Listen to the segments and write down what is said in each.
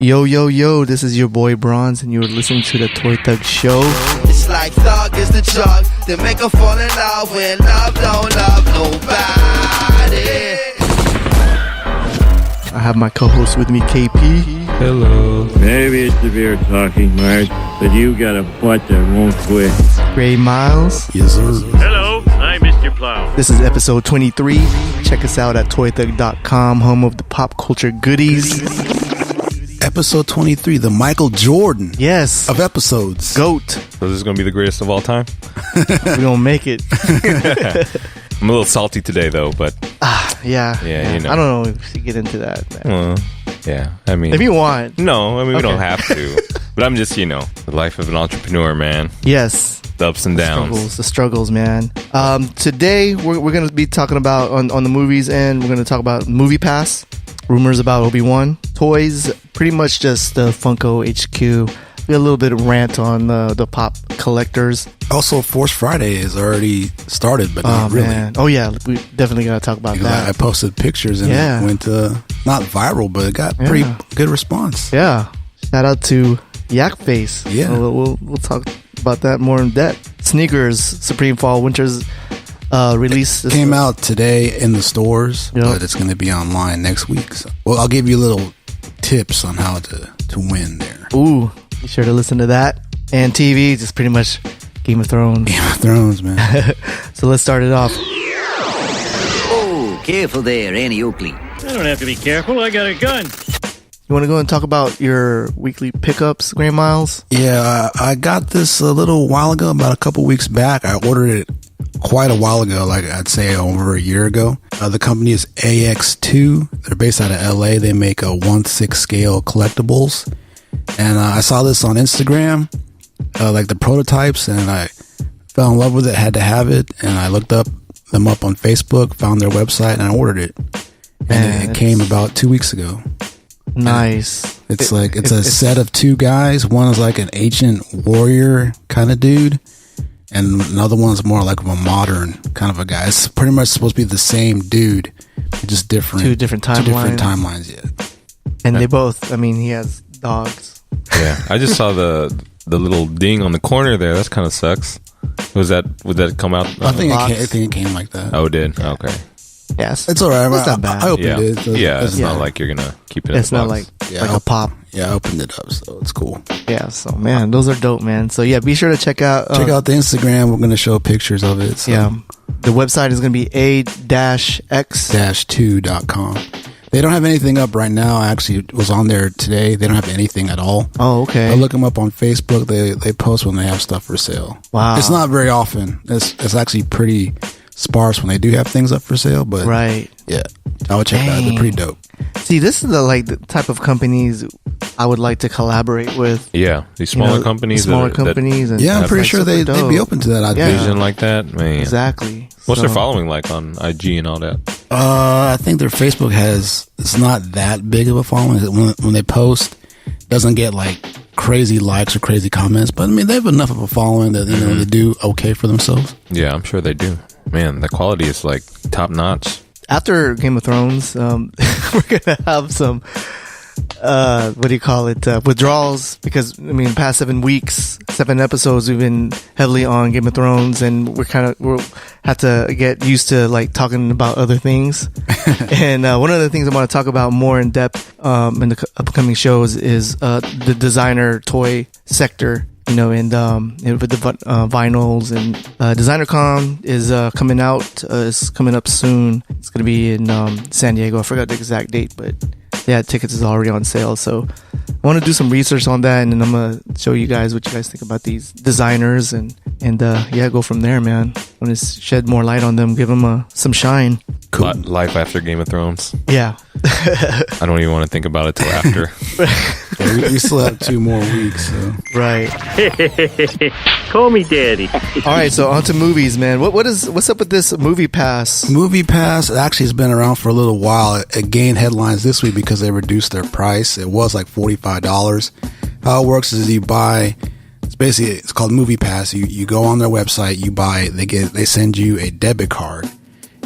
Yo, yo, yo, this is your boy Bronze, and you're listening to the Toy Thug Show. It's like thug is the drug that make her fall in love when love don't love nobody. I have my co-host with me, KP. Hello. Maybe it's the beer talking, Mark, but you got a butt that won't quit. Gray Miles. Yes, sir. Hello, I'm Mr. Plow. This is episode 23. Check us out at toythug.com, home of the pop culture goodies. Episode 23, the Michael Jordan Yes. of episodes. GOAT. So this is going to be the greatest of all time? We're going to make it. I'm a little salty today, though, but... Yeah. Yeah, you know. I don't know if we should get into that, man. Yeah, I mean... If you want. No, I mean, we Okay. don't have to. But I'm just, the life of an entrepreneur, man. Yes. The ups and downs. The struggles, man. Today, we're going to be talking about, on the movies end, we're going to talk about Movie Pass, rumors about Obi Wan, toys, pretty much just the Funko HQ. We got a little bit of rant on the pop collectors. Also, Force Friday is already started, but not really. Man. Oh, yeah. We definitely got to talk about Because that. I posted pictures and it went not viral, but it got pretty good response. Yeah. Shout out to Yak Face. Yeah. We'll talk about that more in depth. Sneakers, Supreme Fall Winters release. Came out today in the stores, Yep. but it's going to be online next week. So, well, I'll give you little tips on how to win there. Ooh, be sure to listen to that. And TV, just pretty much Game of Thrones. Game of Thrones, man. So let's start it off. Oh, careful there, Annie Oakley. I don't have to be careful, I got a gun. You want to go and talk about your weekly pickups, Gray Miles? Yeah, I got this a little while ago, about a couple weeks back. I ordered it quite a while ago, like I'd say over a year ago. The company is AX2. They're based out of LA. They make a 1/6 scale collectibles. And I saw this on Instagram, like the prototypes, and I fell in love with it, had to have it. And I looked them up on Facebook, found their website, and I ordered it. And it came about 2 weeks ago. Nice. It's a set of two guys. One is like an ancient warrior kind of dude, and another one's more like a modern kind of a guy. It's pretty much supposed to be the same dude, just different. Two different timelines. Two different timelines, yeah. And they both, he has dogs. Yeah, I just saw the little ding on the corner there. That kind of sucks. Would that come out? I think it came like that. Oh, it did? Okay. Yes. It's all right. It's not bad. I opened Yeah, it. it's not like you're going to keep it in It's the not box. like a pop. Yeah, I opened it up, so it's cool. Yeah, so man, those are dope, man. So yeah, be sure to check out Check out the Instagram. We're going to show pictures of it. So. Yeah. The website is going to be a-x-2.com. They don't have anything up right now. I actually was on there today. They don't have anything at all. Oh, okay. I look them up on Facebook. They post when they have stuff for sale. Wow. It's not very often. It's actually pretty sparse when they do have things up for sale. But Right. yeah, I would check that out. They're pretty dope. See, this is the type of companies I would like to collaborate with. Yeah, these smaller companies. Smaller that companies. And Yeah, I'm that's pretty like sure super they'd dope. be open to that idea. Yeah. vision like that, man. Exactly. What's So- their following like on IG and all that? I think their Facebook it's not that big of a following. When they post, it doesn't get like crazy likes or crazy comments. But they have enough of a following that they do okay for themselves. Yeah, I'm sure they do. Man, the quality is like top notch. After Game of Thrones, we're gonna have some withdrawals, because past 7 weeks, 7 episodes, we've been heavily on Game of Thrones, and we'll have to get used to talking about other things. And one of the things I want to talk about more in depth in the upcoming shows is the designer toy sector. And with the vinyls, and DesignerCon is coming out. It's coming up soon. It's going to be in San Diego. I forgot the exact date, but yeah, tickets is already on sale. So I want to do some research on that, and then I'm going to show you guys what you guys think about these designers, and go from there, man. I want to shed more light on them, give them some shine. Cool. Life after Game of Thrones. Yeah. I don't even want to think about it till after. Yeah, we still have 2 more weeks. So. Right. Call me daddy. All right, so on to movies, man. What's up with this Movie Pass? Movie Pass actually has been around for a little while. It gained headlines this week because they reduced their price. It was like $45. How it works is you buy. It's called Movie Pass. You go on their website, you buy. They send you a debit card,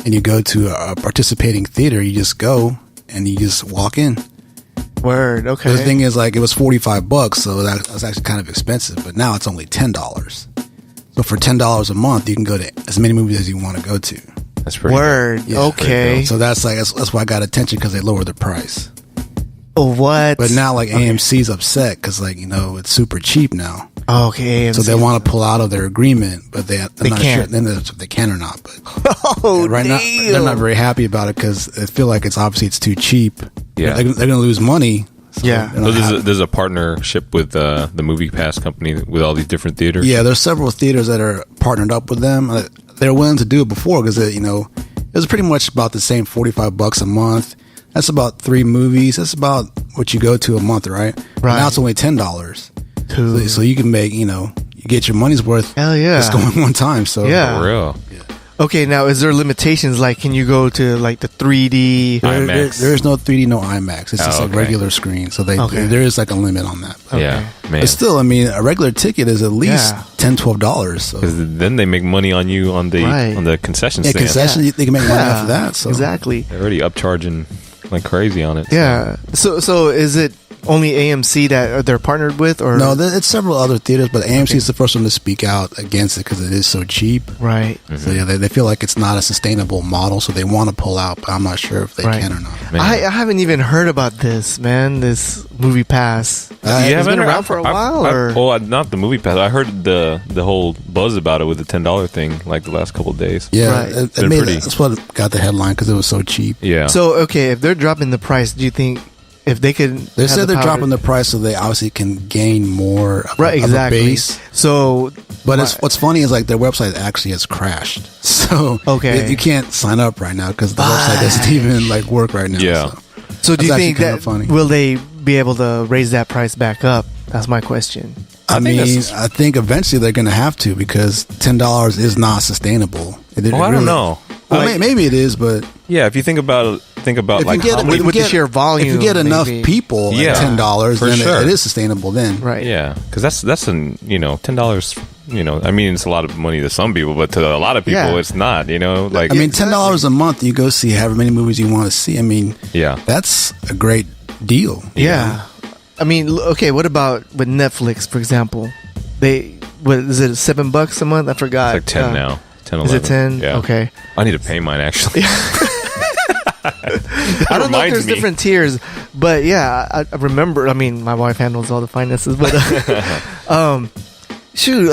and you go to a participating theater. You just go and you just walk in. Word. Okay. The thing is, like, it was $45, so that was actually kind of expensive. But now it's only $10. So for $10 a month, you can go to as many movies as you want to go to. That's pretty Word. Yeah. Okay. So that's why I got attention, because they lowered the price. What? But now, like, AMC's upset because, like, it's super cheap now. Okay. So they want to pull out of their agreement, but they're not can't. sure then if they can or not. But Oh, right now, damn. they're not very happy about it because they feel like it's too cheap. Yeah. They're going to lose money. So Yeah. they're not So happy. there's a partnership with the Movie Pass company with all these different theaters. Yeah, there's several theaters that are partnered up with them. They're willing to do it before because it was pretty much about the same $45 a month. That's about 3 movies. That's about what you go to a month, right? But Right. now it's only $10. Dude. So you can make, you get your money's worth. Hell yeah. Just going one time. So Yeah. For real. Okay, now is there limitations? Like, can you go to like the 3D? IMAX. There is no 3D, no IMAX. It's just Oh, a okay. regular screen. So Okay. there is like a limit on that. Yeah, man. But still, I mean, a regular ticket is at least Yeah. $10-12. So Because then they make money on you on the Right. concession yeah, stand. concession, they can make money off of that. So Exactly. They're already upcharging like crazy on it. Yeah. So is it only AMC that they're partnered with, or No, it's several other theaters, but AMC is the first one to speak out against it because it is so cheap. right? So yeah, they feel like it's not a sustainable model, so they want to pull out, but I'm not sure if they Right. can or not. Man. I haven't even heard about this, man. This Movie Pass. You It's haven't been heard- around for a while, or not the Movie Pass. I heard the whole buzz about it with the $10 thing like the last couple of days. Yeah, Right. Been pretty- that's what got the headline because it was so cheap. Yeah. so okay. If they're dropping the price, do you think if they could? They have said they're power dropping the price so they obviously can gain more of, right? of a Exactly. base. So, But right. what's funny is like their website actually has crashed, so Okay. you can't sign up right now because the website doesn't even like work right now. Yeah. So do you That's think actually that kinda funny. will they be able to raise that price back up? That's my question. I think mean, that's- I think eventually they're going to have to because $10 is not sustainable. I don't know. Well, Like- maybe it is, but Yeah, if you think about if like you get how many, with the sheer volume, if you get enough maybe. people Yeah, at $10, for then sure. it is sustainable. Then Right. yeah, because that's $10. I mean, it's a lot of money to some people, but to a lot of people, Yeah. it's not. Like I mean, $10 a month, you go see however many movies you want to see. I mean, yeah, that's a great deal. Yeah. I mean, okay. What about with Netflix, for example? What is it? $7 a month? I forgot. it's like 10 now. 10, Is 11. it 10? Yeah. Okay. I need to pay mine actually. I don't know if reminds there's me. different tiers, but yeah, I remember. I mean, my wife handles all the finances, but shoot,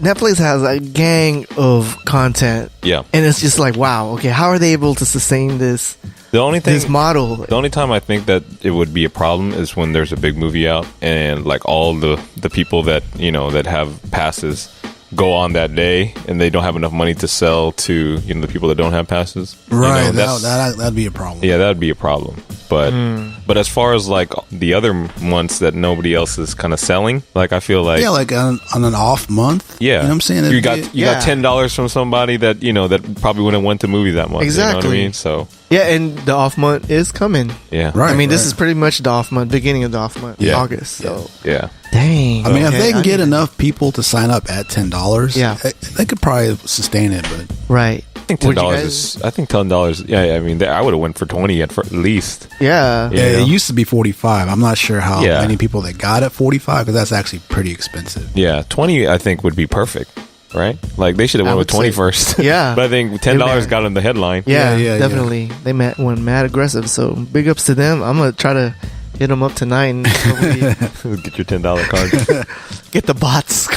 Netflix has a gang of content, Yeah. and it's just like, wow, okay, how are they able to sustain this The only thing, this model? the only time I think that it would be a problem is when there's a big movie out and like all the people that that have passes go on that day and they don't have enough money to sell to the people that don't have passes. Right. That's- That'd be a problem. Yeah, that would be a problem. But as far as like the other months that nobody else is kind of selling, like I feel like Yeah, like on an off month. yeah, You know what I'm saying? you got yeah. $10 from somebody that that probably wouldn't went to movie that month. You know what I Exactly. mean? So Yeah, and the off month is coming. yeah, Right. I mean, this is pretty much the off month, beginning of the off month, Yeah. August. So, yeah. dang. I mean, if Okay, they can get need- enough people to sign up at $10, Yeah. they could probably sustain it. But right. I think Would you $10 guys- is. I think $10. Yeah, I mean, I would have went for 20 at least. Yeah. Yeah. yeah, it used to be 45. I'm not sure how Yeah. many people that got at 45 because that's actually pretty expensive. Yeah, 20 I think would be perfect, right? Like they should have I went with would 20 say- first. Yeah. But I think $10 got them the headline. Yeah, Yeah, definitely. They went mad aggressive. So big ups to them. I'm gonna try to hit them up tonight and hopefully Get your $10 card. get the bots.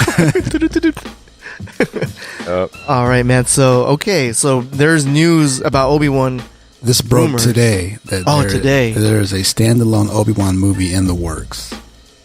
All right, man. So so there's news about Obi Wan. This broke Rumored. today that Today. there's a standalone Obi Wan movie in the works.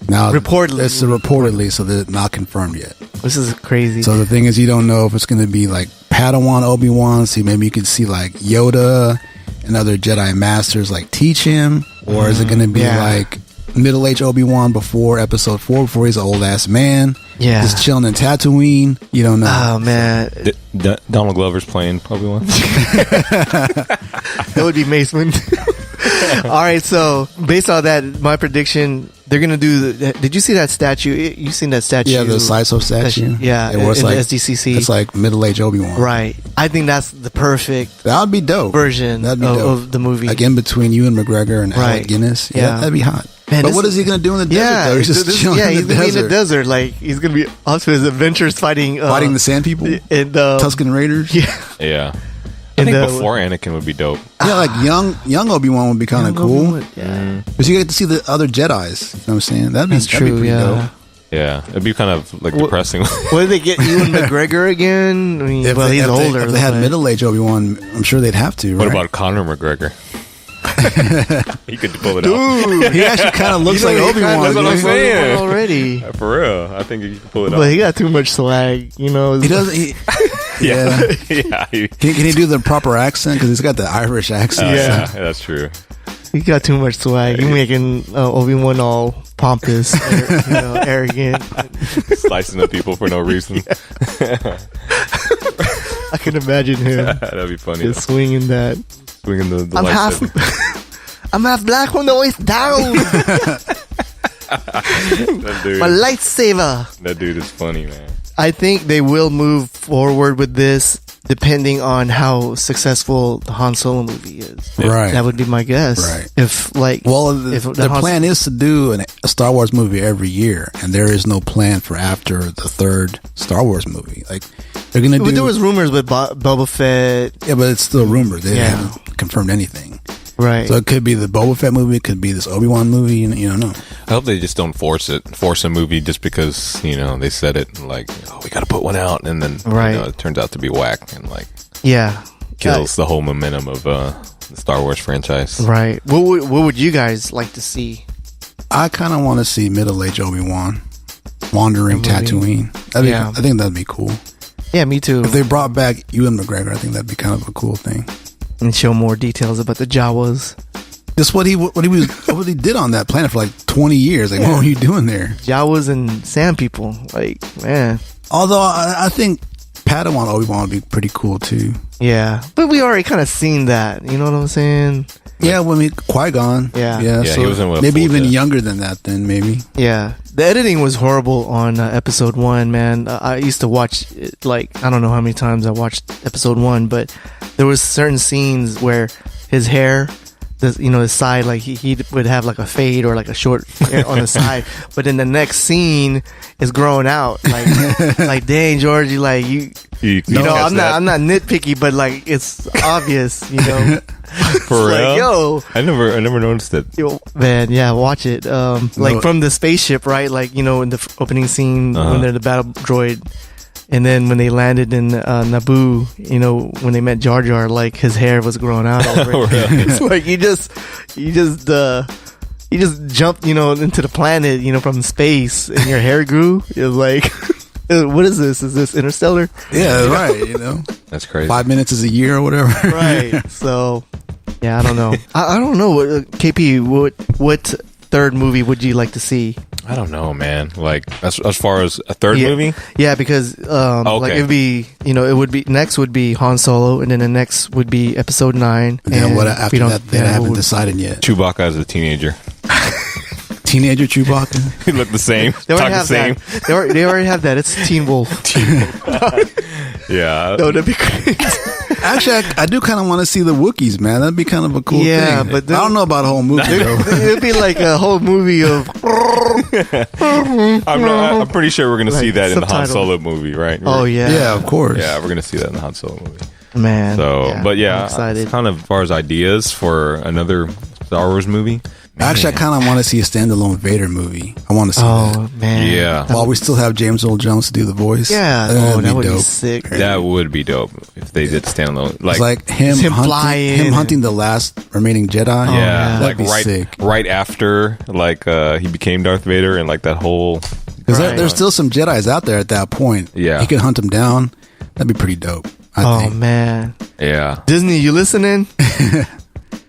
Now, Reportedly. it's reportedly, so they're not confirmed yet. This is crazy. So the thing is, you don't know if it's going to be like Padawan Obi Wan. So maybe you could see like Yoda and other Jedi Masters like teach him, or is it going to be Yeah. like middle-aged Obi Wan before Episode 4, before he's an old ass man, Yeah. just chilling in Tatooine? You don't know. Oh man, Donald Glover's playing Obi-Wan. that would be Mace Windu. All right, so based on that, my prediction, they're gonna do. Did you see that statue? You seen that statue? Yeah, the Saiso statue. Yeah, It was in like the SDCC. It's like middle-aged Obi Wan. Right. I think that's the perfect That would be dope. version That'd be of, dope. of the movie. Like in between you and McGregor and Right. Alec Guinness. Yeah. That'd be hot. Man, But what is he going to do in the desert? Though? He's just chilling he's in the gonna be desert. in the desert. Like he's gonna be off to his adventures fighting Fighting the Sand People? and Tusken Raiders? Yeah, Yeah. I think before Anakin would be dope. Yeah, like young Obi-Wan would be kind of cool. Yeah, Because you get to see the other Jedis. You know what I'm saying? That'd be pretty dope. Yeah, it'd be kind of like depressing. What did they get Ewan McGregor again? I mean, If he's older. If they had but- middle-aged Obi-Wan, I'm sure they'd have to, right? What about Conor McGregor? He could pull it off. Dude, he actually kind of looks like Obi-Wan. That's what I'm dude. saying. already. For real, I think he could pull it But off. he got too much swag, you know. He doesn't. Yeah. Yeah, Can he do the proper accent? Because he's got the Irish accent. yeah, that's true. He got too much swag. He making Obi-Wan all pompous, arrogant. Slicing up people for no reason. I can imagine him That'd be funny. just swinging that. Swinging the I'm half, lightsaber. I'm half black from the waist down. My lightsaber. That dude is funny, man. I think they will move forward with this depending on how successful the Han Solo movie is. Right. That would be my guess. Right. If like, Well, if the plan is to do a Star Wars movie every year, and there is no plan for after the third Star Wars movie. Like they're going to do. There was rumors with Boba Fett. Yeah, but it's still rumors. They Yeah. haven't confirmed anything. Right. So it could be the Boba Fett movie. It could be this Obi-Wan movie. You don't know. I hope they just don't force a movie just because they said it. Like, oh, we got to put one out, and then Right. it turns out to be whack and like Yeah. kills the whole momentum of the Star Wars franchise. Right. What would you guys like to see? I kind of want to see middle-aged Obi-Wan wandering movie. Tatooine. Yeah. I think that'd be cool. Yeah, me too. If they brought back Ewan McGregor, I think that'd be kind of a cool thing. And show more details about the Jawas. Just what he did on that planet for like 20 years. Like, what were you doing there? Jawas and sand people. Like, man. Although I think Padawan Obi-Wan would be pretty cool too. Yeah. But we already kind of seen that. You know what I'm saying? Yeah, Qui-Gon. Yeah. Yeah, so he wasn't with maybe full even jet. younger than that. Then maybe. Yeah. The editing was horrible on episode 1, man. I used to watch it, like, I don't know how many times I watched episode 1, but there was certain scenes where his hair, his side, like he would have like a fade or like a short hair on the side, but then the next scene is growing out. Like dang, George, you like you know, I'm not nitpicky, but like it's obvious, For real? Like, yo, I never noticed it. yo, man, yeah, watch it. Like from the spaceship, right? Like in the opening scene when they're the battle droid. And then when they landed in Naboo, when they met Jar Jar, like his hair was growing out already. It's like you just jumped, into the planet, from space, and your hair grew. It was like, what is this? Is this Interstellar? Yeah, right. That's crazy. 5 minutes is a year or whatever. Right. So, yeah, I don't know. I don't know. KP, what third movie would you like to see? I don't know, man. Like as far as a third movie, yeah, because like it'd be, it would be next would be Han Solo, and then the next would be Episode 9. And then what after we don't- that? They yeah, haven't what would- decided yet. Chewbacca as a teenager. Teenager Chewbacca. He looked the same. They Talk already the have same. that. They already have that. It's Teen Wolf. Yeah. No, that'd be great. Actually, I do kind of want to see the Wookiees, man. That'd be kind of a cool Yeah, thing. but then- I don't know about a whole movie though. It'd be like a whole movie of. I'm pretty sure we're gonna see Like, that in the Han subtitle. Solo movie, right? Oh yeah, Yeah, of course. Yeah, we're gonna see that in the Han Solo movie. man. So, but yeah, I'm excited. kind of as far as ideas for another Star Wars movie. Actually, I kind of want to see a standalone Vader movie. I want to see Oh that. man, Yeah. While we still have James Earl Jones to do the voice. yeah. that'd That would be dope. sick. That would be dope if they did standalone. It's like him, Him hunting, flying. him hunting the last remaining Jedi. yeah, yeah. like That'd be right sick. right after he became Darth Vader and like that whole. Because Right. there's still some Jedis out there at that point. Yeah. He could hunt them down. That'd be pretty dope, I Oh think. man, Yeah, Disney, you listening?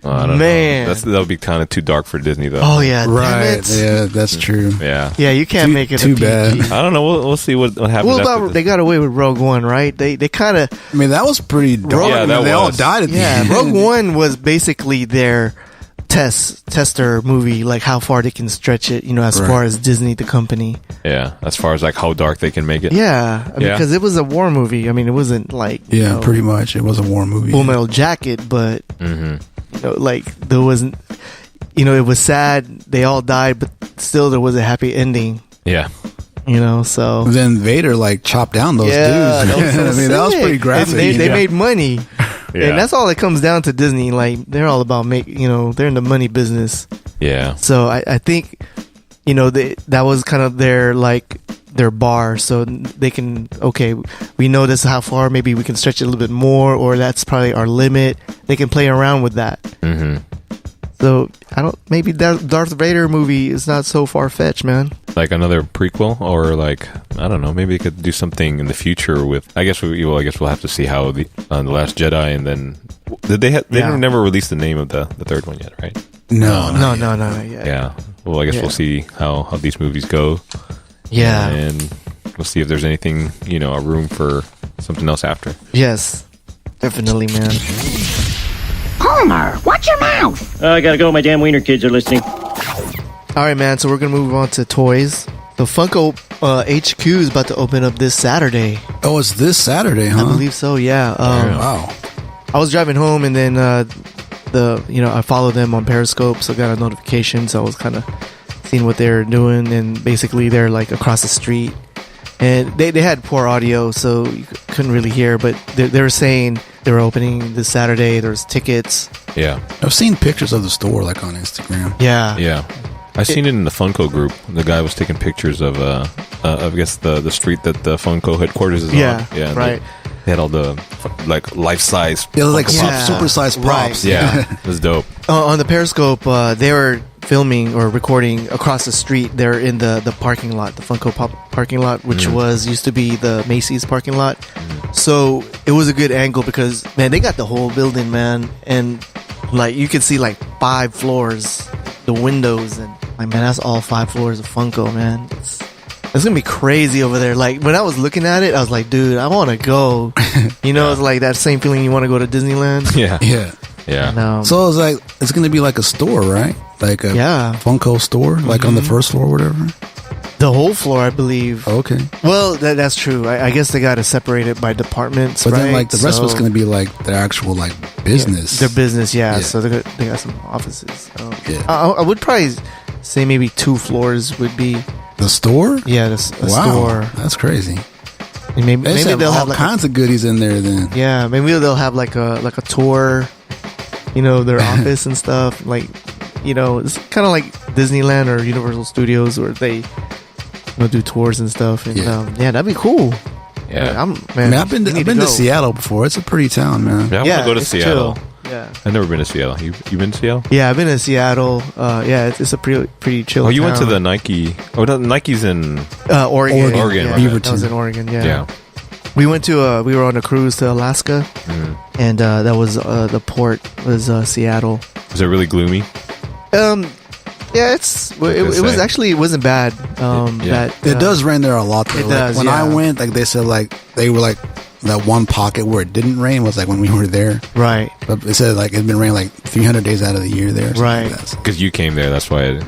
I don't Man. know. That'll be kind of too dark for Disney though. Oh yeah, damn Right. it. Yeah, that's true. Yeah, Yeah, you can't make it too a PG. bad. I don't know. We'll see what happens. What after about this. they got away with Rogue One, right? They kind of I mean, that was pretty dark. Yeah, I mean, that they all was. died at the yeah. end. Rogue One was basically their tester movie, like how far they can stretch it, as Right. far as Disney, the company. Yeah, as far as like how dark they can make it. Yeah, I mean, Yeah. because it was a war movie. I mean, it wasn't like Yeah, pretty much. It was a war movie. Full Metal Jacket, but Mm-hmm. like there wasn't. it was sad. They all died, but still there was a happy ending. Yeah. So then Vader like chopped down those dudes. That was that was pretty graphic. And they made money, Yeah. and that's all it comes down to Disney. Like they're all about they're in the money business. Yeah. So I think that was kind of their bar, so they can we know this is how far, maybe we can stretch it a little bit more, or that's probably our limit. They can play around with that. So maybe that Darth Vader movie is not so far-fetched, man. Like another prequel, or like, I don't know, maybe they could do something in the future with, I guess we'll have to see how the Last Jedi, and then they never released the name of the third one yet, right? No, not yet. Yeah. Well, I guess we'll see how these movies go. Yeah. And we'll see if there's anything, a room for something else after. Yes. Definitely, man. Homer, watch your mouth. I gotta go. My damn wiener kids are listening. All right, man. So we're going to move on to toys. The Funko HQ is about to open up this Saturday. Oh, it's this Saturday, huh? I believe so, yeah. Wow. I was driving home, and then I followed them on Periscope, so I got a notification. So I was kind of seeing what they're doing, and basically they're like across the street. And they had poor audio, so you couldn't really hear, but they were saying they were opening this Saturday. There's tickets. Yeah. I've seen pictures of the store like on Instagram. Yeah. Yeah. I seen it in the Funko group. The guy was taking pictures of I guess the street that the Funko headquarters is on. Yeah, right. They had all the like life-size. Yeah, like Funko Pops. super-sized props. Right. Yeah, it was dope. On the Periscope, they were filming or recording across the street. They're in the parking lot, the Funko Pop parking lot, which used to be the Macy's parking lot. So it was a good angle because, man, they got the whole building, man, and like you could see like 5 floors, the windows, and like, man, that's all 5 floors of Funko, man. It's gonna be crazy over there. Like when I was looking at it, I was like, dude, I want to go. It's like that same feeling you want to go to Disneyland. Yeah. No. So it's like it's going to be like a store, right? Like a Funko store, like on the first floor or whatever. The whole floor, I believe. Okay. Well, that's true. I guess they got to separate it by departments, But right? then like the rest of it's going to be like their actual like business. Their business, yeah. So they got some offices. Yeah. I would probably say maybe 2 floors would be the store. Yeah, a store. That's crazy. And maybe they'll have all kinds of goodies in there. Then maybe they'll have like a tour. Their office and stuff. Like, it's kind of like Disneyland or Universal Studios where they do tours and stuff. And that'd be cool. Yeah. I've been to Seattle before. It's a pretty town, man. Yeah, I want to go to Seattle. Chill. Yeah, I've never been to Seattle. You been to Seattle? Yeah, I've been to Seattle. It's a pretty chill. Oh, you town. went to the Nike? Oh, no, Nike's in Oregon. Oregon, Yeah, right. that was in Oregon. Yeah. We went to we were on a cruise to Alaska, and that was the port was Seattle. Was it really gloomy? Yeah, it wasn't bad. It does rain there a lot though. It does. When I went, like they said, like they were like that one pocket where it didn't rain was like when we were there. Right. But it said like it's been raining like 300 days out of the year there. Right. Because you came there, that's why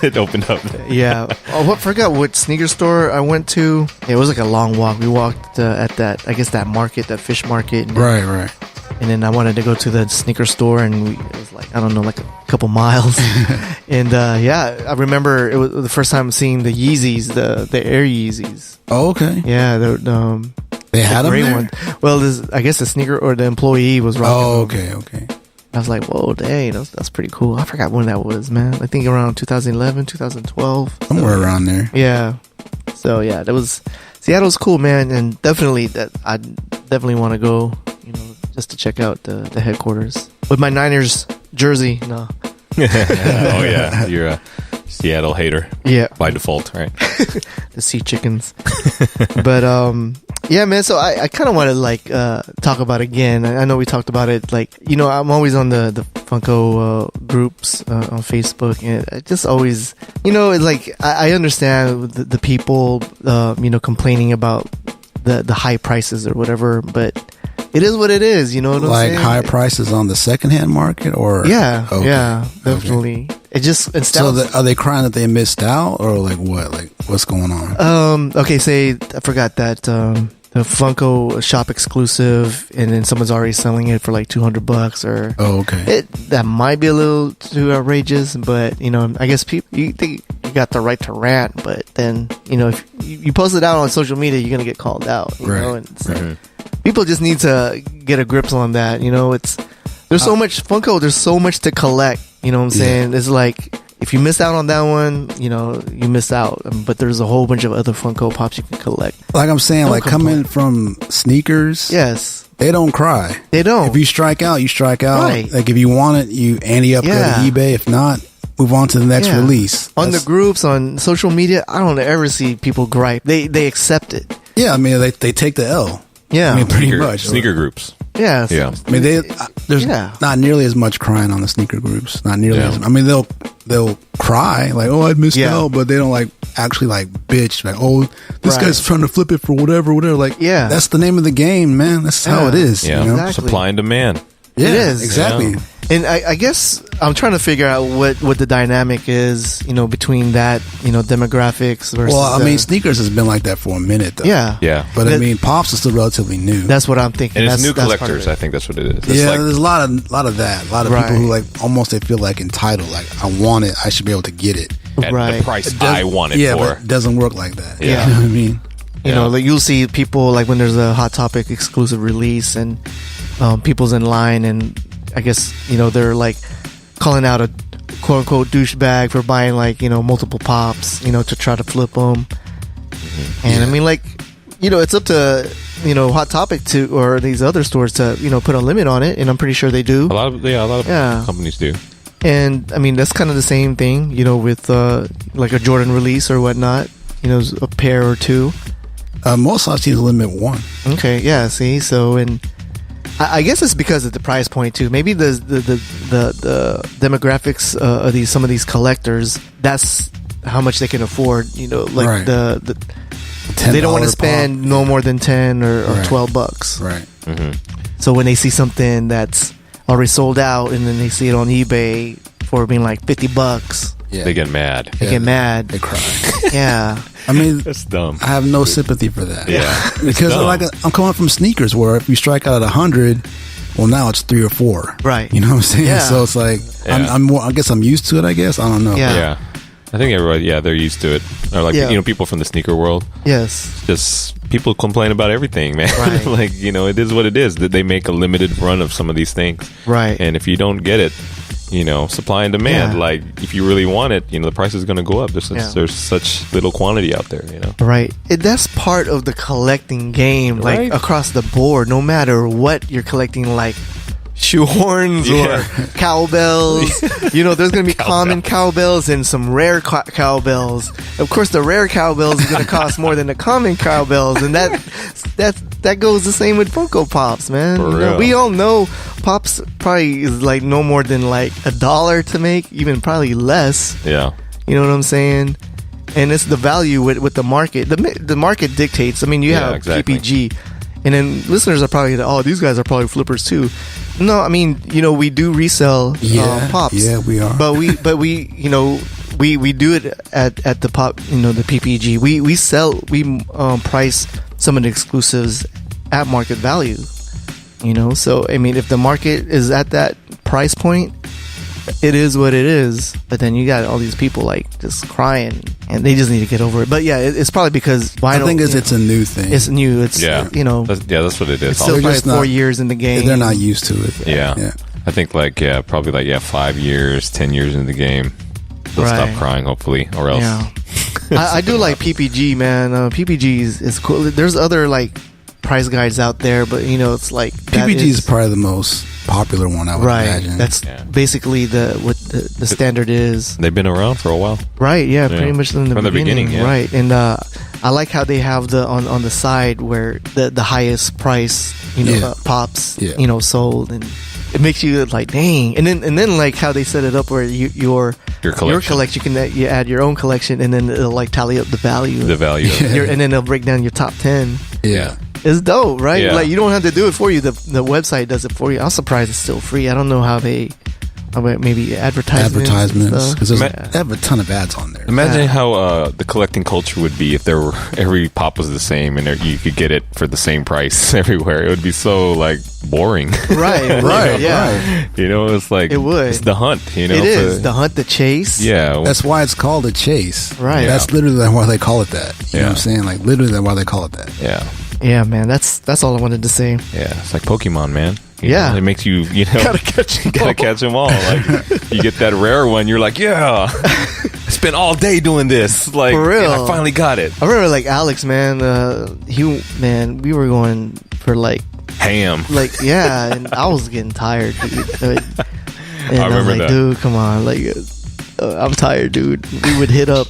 it opened up. Yeah. Oh, I forgot what sneaker store I went to. It was like a long walk. We walked at that market, that fish market. And right. And then I wanted to go to the sneaker store, and it was like, I don't know, like a couple miles. And I remember it was the first time seeing the Yeezys, the Air Yeezys. Oh, okay. Yeah, they had them there? One. Well, I guess the sneaker or the employee was rocking. Oh, okay. I was like, whoa, dang, that's pretty cool. I forgot when that was, man. I think around 2011, 2012. Somewhere around there. Yeah. So, yeah, Seattle's cool, man. And definitely I definitely want to go, just to check out the headquarters. With my Niners jersey, no. Oh, yeah. You're a Seattle hater. Yeah. By default, right? The sea chickens. But, yeah, man. So I kind of want to talk about it again. I know we talked about it. I'm always on the Funko groups on Facebook, and I just always, it's like I understand the people, complaining about the high prices or whatever, but it is what it is. You know what I'm saying? Like high prices on the secondhand market, or yeah, okay. yeah, definitely. Okay. It just so are they crying that they missed out, or like what? Like what's going on? Okay, say I forgot that the Funko Shop exclusive, and then someone's already selling it for like $200, or that might be a little too outrageous. But I guess people, you think you got the right to rant, but then if you post it out on social media, you're gonna get called out. You know, and people just need to get a grip on that. There's so much Funko. There's so much to collect. You know what I'm saying? It's like, if you miss out on that one, you miss out. But there's a whole bunch of other Funko Pops you can collect. Like I'm saying, don't coming from sneakers. Yes. They don't cry. They don't. If you strike out, you strike out. Right. Like if you want it, you ante up, go to eBay. If not, move on to the next release. On the groups, on social media, I don't ever see people gripe. They accept it. Yeah, I mean, they take the L. Yeah. I mean, pretty much. Sneaker groups. Yeah. Yeah. I mean, there's not nearly as much crying on the sneaker groups. Not nearly as, I mean, they'll cry like, oh, I missed out, but they don't actually bitch like, oh, this guy's trying to flip it for whatever. Like, that's the name of the game, man. That's how it is. Yeah. Exactly. Supply and demand. Yeah, it is. Exactly. Yeah. And I guess I'm trying to figure out what the dynamic is, between that, demographics versus. Well, I mean, sneakers has been like that for a minute, though. Yeah. Yeah. But I mean, Pops is still relatively new. That's what I'm thinking. And it's new that's collectors. I think that's what it is. It's there's a lot of that. A lot of people who almost they feel like entitled. Like, I want it. I should be able to get it at the price I want it for. Yeah, but it doesn't work like that. Yeah. You know what I mean? Like you'll see people when there's a Hot Topic exclusive release and people's in line, and I guess they're calling out a quote unquote douchebag for buying multiple pops to try to flip them. And I mean, it's up to Hot Topic or these other stores to put a limit on it, and I'm pretty sure they do. A lot of companies do. And I mean, that's kind of the same thing with a Jordan release or whatnot, a pair or two. Most I've seen limit one. Okay, yeah. See, so and I guess it's because of the price point too. Maybe the demographics of some of these collectors. That's how much they can afford. They don't want to spend no more than $10 or $12. Right. Mm-hmm. So when they see something that's already sold out, and then they see it on eBay for being $50. Yeah. They get mad. They get mad. They cry. Yeah. I mean, that's dumb. I have no sympathy for that. Yeah. Because I'm coming from sneakers where if you strike out at 100, well, now it's 3 or 4. Right. You know what I'm saying? Yeah. So it's I'm more, I guess I'm used to it, I guess. I don't know. Yeah. I think everybody, they're used to it. Or people from the sneaker world. Yes. Just people complain about everything, man. Right. It is what it is. That they make a limited run of some of these things. Right. And if you don't get it, supply and demand. Yeah. If you really want it, the price is going to go up. There's such little quantity out there, Right. That's part of the collecting game, across the board. No matter what you're collecting, shoehorns or cowbells. There's going to be common cowbells and some rare cowbells. Of course, the rare cowbells is going to cost more than the common cowbells, and that goes the same with Funko Pops, man. We all know Pops probably is no more than $1 to make, even probably less. Yeah. You know what I'm saying? And it's the value with the market. The market dictates. I mean, you have PPG. And then listeners are probably, these guys are probably flippers too. No, I mean, we do resell pops. Yeah, we are. But we do it at the pop, the PPG. We price some of the exclusives at market value. So I mean, if the market is at that price point, it is what it is. But then you got all these people just crying, and they just need to get over it. But yeah, it's probably because vinyl. I think it's a new thing. It's new. It's that's what it is. It's still probably 4 years in the game. They're not used to it. Yeah. I think probably 5 years, 10 years in the game, they'll stop crying hopefully, or else. Yeah. I do like PPG, man. PPG is cool. There's other price guides out there, but it's PPG is probably the most popular one, I would imagine. That's basically what the standard is. They've been around for a while. Right, yeah. Pretty much from the beginning. Yeah. Right. And I like how they have the on the side where the highest price, pops, sold, and it makes you dang. And then how they set it up where your collection, you add your own collection, and then it'll tally up the value. And then they'll break down your top 10. Yeah. It's dope, right? Yeah. You don't have to do it for you. The website does it for you. I'm surprised it's still free. I don't know how maybe advertisements because they have a ton of ads on there. Imagine how the collecting culture would be if there were every pop was the same and you could get it for the same price everywhere. It would be so like boring. Right. Yeah. You know, it's like It would. It's the hunt. You know, It is the hunt, the chase. Yeah, That's why it's called a chase. Right. That's literally why they call it that. You know what I'm saying? Like literally why they call it that. yeah, Yeah, man. That's all I wanted to say. yeah. It's like Pokemon, man. You Yeah. know, it makes you Gotta catch 'em gotta all. catch them all. Like you get that rare one, you're like, yeah. I spent all day doing this. Like, For real. and I finally got it. I remember like Alex, man. We were going for like Ham. yeah, and I was getting tired, dude. And I was remember like, that. dude, come on, like, I'm tired, dude. We would hit up.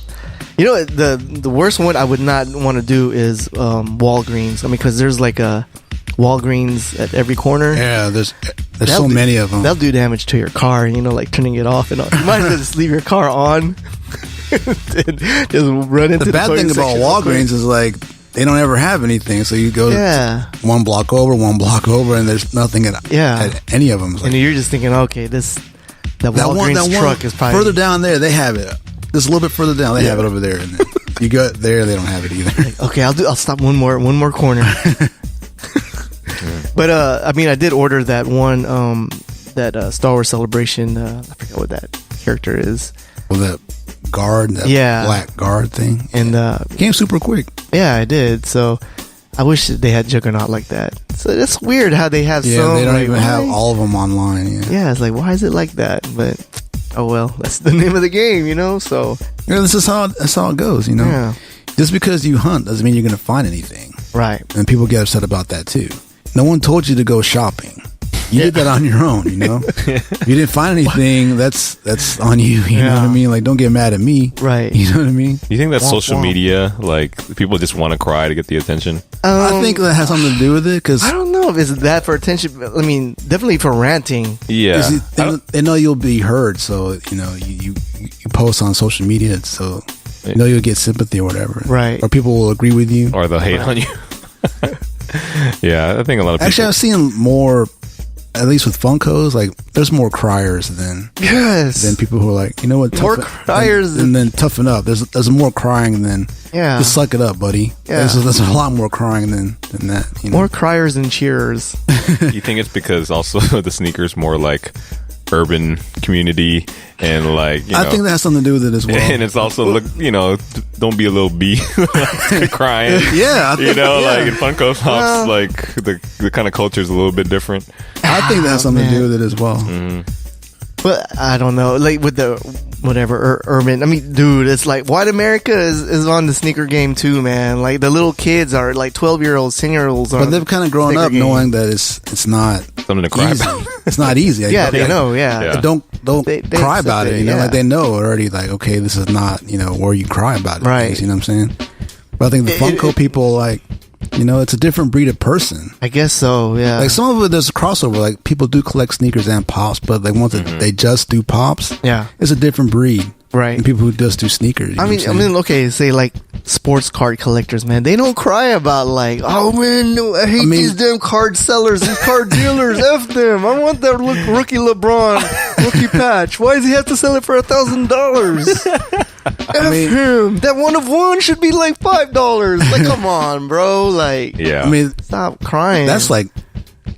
You know, the worst one I would not want to do is Walgreens. I mean, because there's like a Walgreens at every corner. Yeah, there's That'll so do- many of them. They'll do damage to your car, you know, like turning it off and on. You might as well just leave your car on. And just run into The bad toy thing about section real quick. Walgreens is like they don't ever have anything, so you go Yeah. one block over, and there's nothing at any of them. It's like, And you're just thinking, okay, that Walgreens truck is probably further down there. They have it. Just a little bit further down, they have it over there. And then you go there, they don't have it either. Okay, I'll stop one more corner. But I mean, I did order that one that Star Wars Celebration. I forget what that character is. Well, that guard, that black guard thing, And came super quick. yeah, I did. So I wish they had Juggernaut like that. So it's weird how they have Yeah, some. they don't like, even why? have all of them online. Yeah. Yeah, it's like, why is it like that? But oh well, that's the name of the game, you know. So Yeah, that's how it goes. You know, Yeah. just because you hunt doesn't mean you're going to find anything. right, And people get upset about that too. No one told you to go shopping. You did that on your own, you know. If you didn't find anything, that's on you. You know what I mean? Like, don't get mad at me. Right. You know what I mean? You think that's Womp social womp. media? Like people just want to cry to get the attention. I think that has something to do with it because I don't know if it's that for attention. I mean, definitely for ranting. Yeah, they know you'll be heard, so you know you post on social media, so you know you'll get sympathy or whatever, Right. Or people will agree with you. or they'll hate on you. Yeah, I think a lot of people. Actually, I've seen more, at least with Funkos, like there's more criers than Yes. people who are like, you know what, More criers and then toughen up. There's more crying than Yeah. just suck it up, buddy. Yeah. There's a lot more crying than that. You know? More criers and cheers. You think it's because also the sneakers more like urban community and like you know, I think that has something to do with it as well. and it's also look, you know, don't be a little bee crying. Yeah, I think, You know, yeah. like in Funko Pops, like the kind of culture is a little bit different. I think that has something to man. do with it as well. But I don't know, like with the whatever urban. I mean, dude, it's like white America is on the sneaker game too, man. Like the little kids are like 12-year-olds, 10-year-olds. But they've kind of grown up knowing that it's not Something to cry easy. about. It's not easy. Yeah, they know. Yeah. Yeah. Don't They cry accept about it. it, You know, yeah. like they know already. Like, okay, this is not where you cry about it. Right. You know what I'm saying? But I think the Funko people, like, it's a different breed of person. I guess so. Yeah. Like some of it, there's a crossover. Like people do collect sneakers and pops, but like once they just do pops, Yeah. it's a different breed. Right. And people who just do sneakers. you know I what mean, I'm saying? okay, say like sports card collectors, man. They don't cry about like, oh man, no, I hate these damn card sellers, these card dealers. F them. I want that rookie LeBron rookie patch. Why does he have to sell it for $1,000? F him. That one of one should be like $5. Like, come on, bro. Like, Yeah, I mean, stop crying. that's like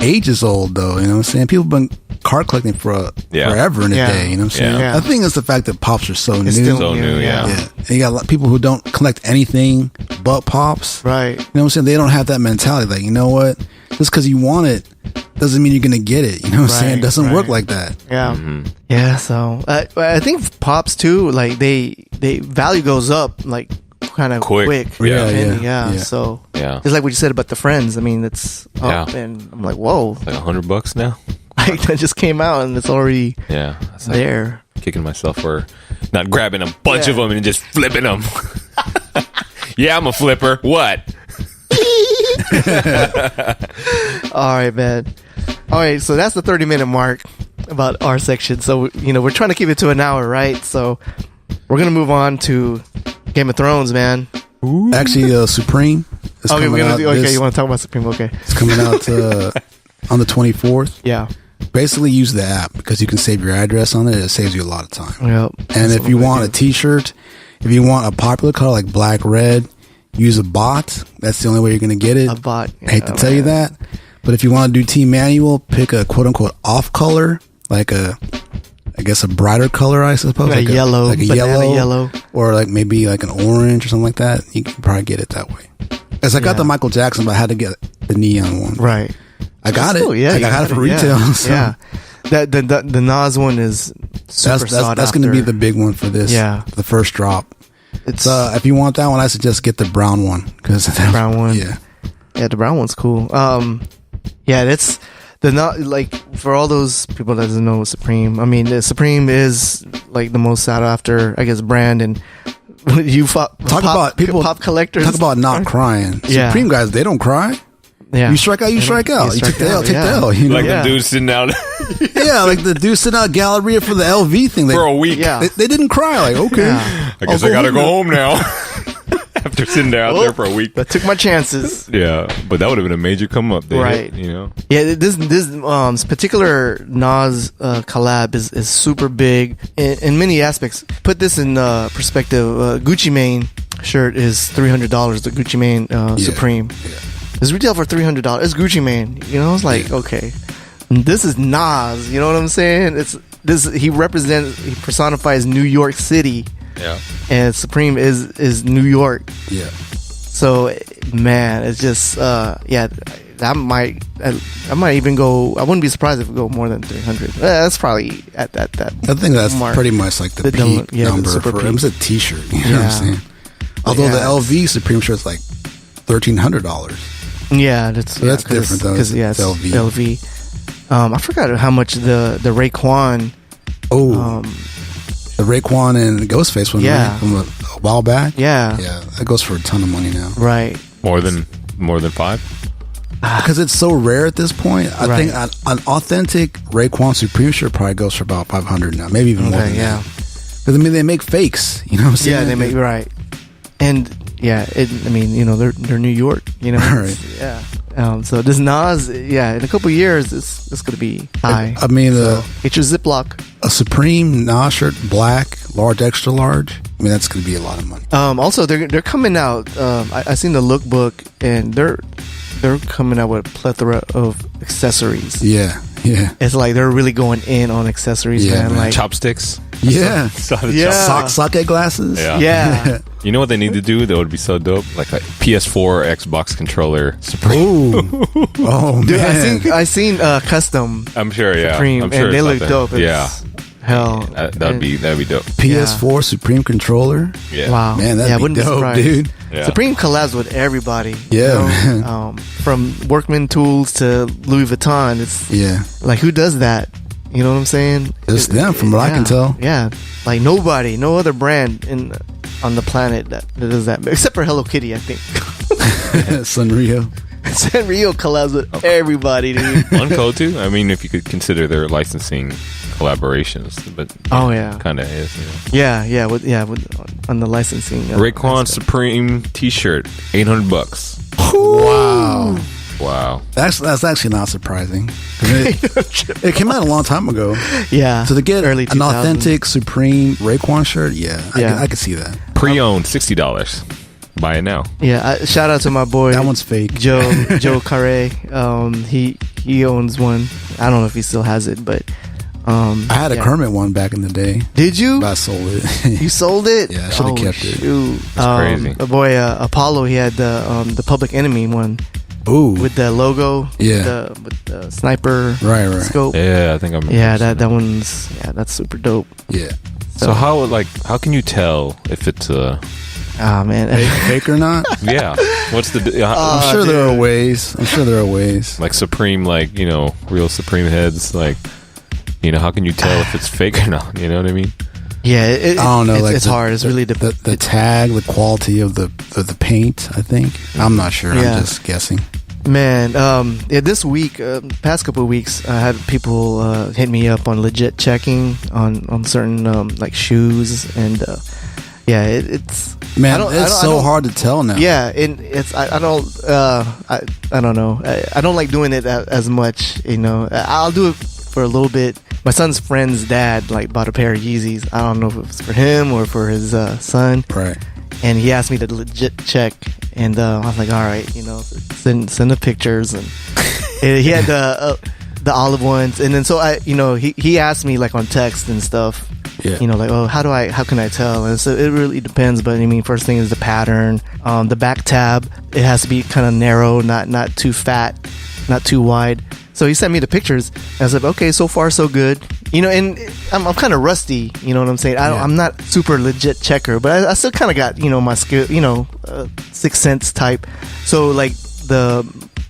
ages old, though. You know what I'm saying? People have been card collecting for forever and a day. You know what I'm saying? Yeah. I think it's the fact that pops are so It's new. still so new. Yeah. Yeah. And you got a lot of people who don't collect anything but pops. right. You know what I'm saying? They don't have that mentality. Like, you know what? Just because you want it doesn't mean you're going to get it. You know what I'm saying? It doesn't work like that. Yeah. Yeah. So I think pops too, like they value goes up like kind of quick. Yeah. Yeah. So Yeah. it's like what you said about the Friends. I mean, it's up and I'm like, whoa. like $100 now. Like that just came out and it's already Yeah, it's like there. kicking myself for not grabbing a bunch of them and just flipping them. Yeah, I'm a flipper. What? All right, man. All right, so that's the 30-minute mark about our section. So, we're trying to keep it to an hour, right? So we're going to move on to Game of Thrones, man. Actually, Supreme is Okay, coming out. you want to talk about Supreme? Okay. It's coming out on the 24th. Yeah. Basically, use the app because you can save your address on it. It saves you a lot of time. Yep. And if you want a T-shirt, If you want a popular color like black, red, use a bot. That's the only way you're going to get it. A bot. I hate to tell you that. But if you want to do team manual, pick a quote unquote off color, like I guess a brighter color, I suppose. Like a yellow. Like a Banana yellow. Or like maybe like an orange or something like that. You can probably get it that way. As I got the Michael Jackson, but I had to get the neon one. Right. I got it. Yeah, I got it for retail. Yeah. So. Yeah. The Nas one is super sought That's going to after. be the big one for this. Yeah. The first drop. It's If you want that one, I suggest get the brown one. The brown one. Yeah. Yeah, the brown one's cool. Yeah, that's like for all those people that doesn't know Supreme. I mean, Supreme is like the most sought after, I guess, brand, and you pop collectors. Talk about not crying. Yeah. Supreme guys, they don't cry. Yeah, you strike out. You strike out. You take the L. Take the L. You know? Like the dude sitting out yeah, like the dude sitting out Galleria for the LV thing for a week. Yeah, they didn't cry. Like, okay, I guess I gotta go home now. After sitting there out there for a week, I took my chances. Yeah, but that would have been a major come up, right? You know. Yeah, this particular Nas collab is super big in many aspects. Put this in perspective. Gucci Mane shirt is $300. The Gucci Mane Supreme. Yeah. It's retail for $300. It's Gucci Mane. You know, it's like okay, this is Nas. You know what I'm saying? He personifies New York City. Yeah. And Supreme is New York. Yeah. So man, it's just that might even go. I wouldn't be surprised if it go more than 300. That's probably at that. I think that's mark. pretty much like the peak number for it. Was a T-shirt. You know what I'm saying? Although the LV Supreme shirt's like $1,300. Yeah, that's different though. Because it's LV. I forgot how much the Raekwon. The Raekwon and Ghostface one, right? From a while back. Yeah, that goes for a ton of money now. Right. More than 5. Because it's so rare at this point. I think an authentic Raekwon Supreme shirt probably goes for about $500 now, maybe even more than that. Because I mean, they make fakes. You know what I'm saying? Yeah, they make and they're New York. You know, right? Yeah. So this Nas, in a couple of years, it's going to be high. I mean, get your Ziploc. A Supreme Nas shirt, black, large, extra large. I mean, that's going to be a lot of money. Also, they're coming out. I seen the lookbook, and they're coming out with a plethora of accessories. Yeah. It's like they're really going in on accessories, man. Like chopsticks. Yeah. Yeah. Sake glasses. Yeah. You know what they need to do that would be so dope? Like a PS4 Xbox controller Supreme. Ooh. Oh, dude, man. I seen custom. I'm sure, yeah. Supreme, I'm sure and they look dope. Hell, that'd be dope. PS4 Supreme controller. Yeah. Wow. Man, that'd be dope, dude. Yeah. Supreme collabs with everybody. Yeah, man. From Workman Tools to Louis Vuitton. It's like, who does that? You know what I'm saying? It's them, from what I can tell. Yeah, like nobody, no other brand on the planet that does that, except for Hello Kitty, I think. Sanrio. Sanrio collabs with everybody, dude. Funko too. I mean, if you could consider their licensing collaborations, but kind of is. Yeah, with on the licensing. Raekwon Supreme T-shirt, $800. Wow. That's actually not surprising. It came out a long time ago. Yeah. So to get early 2000s. an authentic Supreme Raekwon shirt, I can see that. Pre-owned, $60. Buy it now. Yeah, shout out to my boy. That one's fake. Joe Carre. He owns one. I don't know if he still has it, but I had a Kermit one back in the day. Did you? But I sold it. You sold it? Yeah, I should have kept it. Shoot. That's crazy. My boy Apollo, he had the Public Enemy one. Ooh. With the logo. Yeah. With the sniper scope. Yeah, I think I'm. Yeah, that one's that's super dope. Yeah. So how can you tell if it's a man, fake or not? Yeah. What's the? I'm sure there are ways. Like Supreme, like real Supreme heads, like how can you tell if it's fake or not? You know what I mean? Yeah, I don't know. Like it's hard. It's really the tag, the quality of the paint. I think I'm not sure. I'm just guessing. Man, this week, past couple of weeks, I had people hit me up on legit checking on certain like shoes and it's it's so hard to tell now. Yeah, and it's I don't know. I don't like doing it as much. I'll do it for a little bit, my son's friend's dad like bought a pair of Yeezys. I don't know if it was for him or for his son. Right. And he asked me to legit check, and I was like, all right, send the pictures, and he had the olive ones, and then so he asked me like on text and stuff. Yeah. Like, oh, how can I tell? And so it really depends, but I mean, first thing is the pattern. The back tab, it has to be kind of narrow, not too fat, not too wide. So he sent me the pictures, and I was like, okay, so far so good. And I'm kind of rusty, you know what I'm saying? I'm not super legit checker, but I still kind of got, my skill, sixth sense type. So like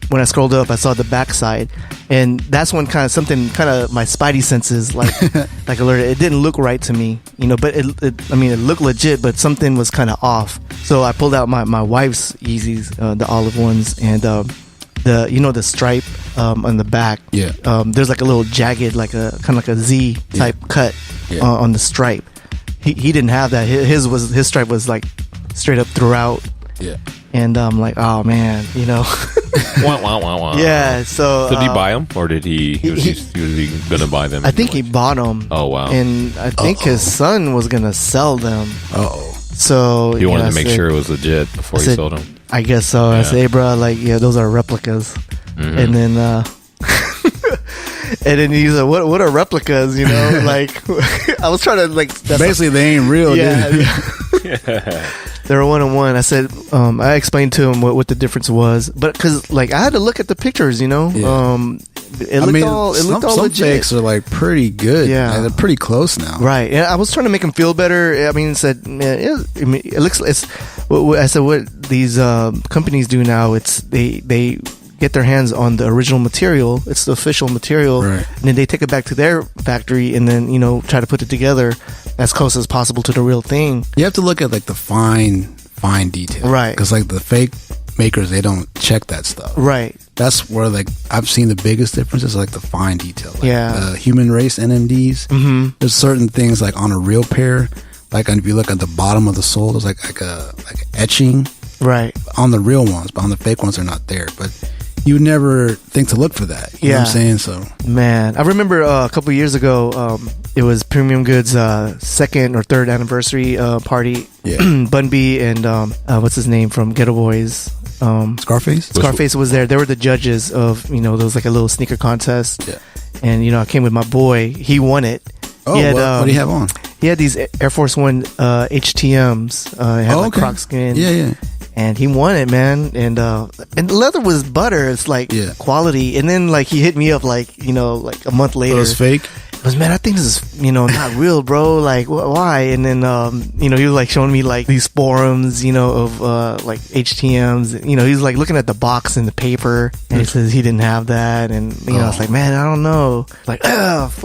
when I scrolled up, I saw the backside, and that's when kind of my spidey senses like alerted. It didn't look right to me, but it looked legit, but something was kind of off. So I pulled out my wife's Yeezys, the olive ones, and the stripe on the back. Yeah. There's like a little jagged, like a kind of like a Z type cut on the stripe. He didn't have that. His stripe was like straight up throughout. Yeah. And I'm like, oh man, Wah, wah, wah, wah. Yeah. So did he buy them, or did he? Was he gonna buy them? I think he bought them. Oh wow. And I think his son was gonna sell them. So he wanted to make sure it was legit before he sold them. I guess so. I said, hey, bro, like, those are replicas. Mm-hmm. And then, and then he's like, what are replicas? Like, I was trying to like, basically they ain't real. Yeah, dude. yeah. They're 1-on-1. I said, I explained to him what the difference was, but because like I had to look at the pictures, It looked all some legit. fakes are like pretty good. Yeah. They're pretty close now. Right. And I was trying to make him feel better. I mean, said, man, it looks. I said what these companies do now. It's they get their hands on the original material. It's the official material, right. And then they take it back to their factory and then try to put it together as close as possible to the real thing. You have to look at like the fine detail, right? Because like the fake makers, they don't check that stuff, right? That's where like I've seen the biggest difference is like the fine detail. Like, yeah, human race NMDs. Mm-hmm. There's certain things like on a real pair, like if you look at the bottom of the sole, there's like a etching, right, on the real ones, but on the fake ones they're not there. But you would never think to look for that. You know what I'm saying? So, man, I remember a couple of years ago, it was Premium Goods' second or third anniversary party. Yeah. Bun B and what's his name from Ghetto Boys? Scarface was there. They were the judges of there was like a little sneaker contest. Yeah. And I came with my boy. He won it. Oh, what do you have on? He had these Air Force One HTMs. It had like croc skin. Yeah. And he won it, man. And the leather was butter. It's like quality. And then like he hit me up like like a month later. It was fake. It was, man, I think this is not real, bro. Like why? And then he was like showing me like these forums of like HTMs. He was like looking at the box and the paper, and he says he didn't have that. And I was like, man, I don't know. Like like.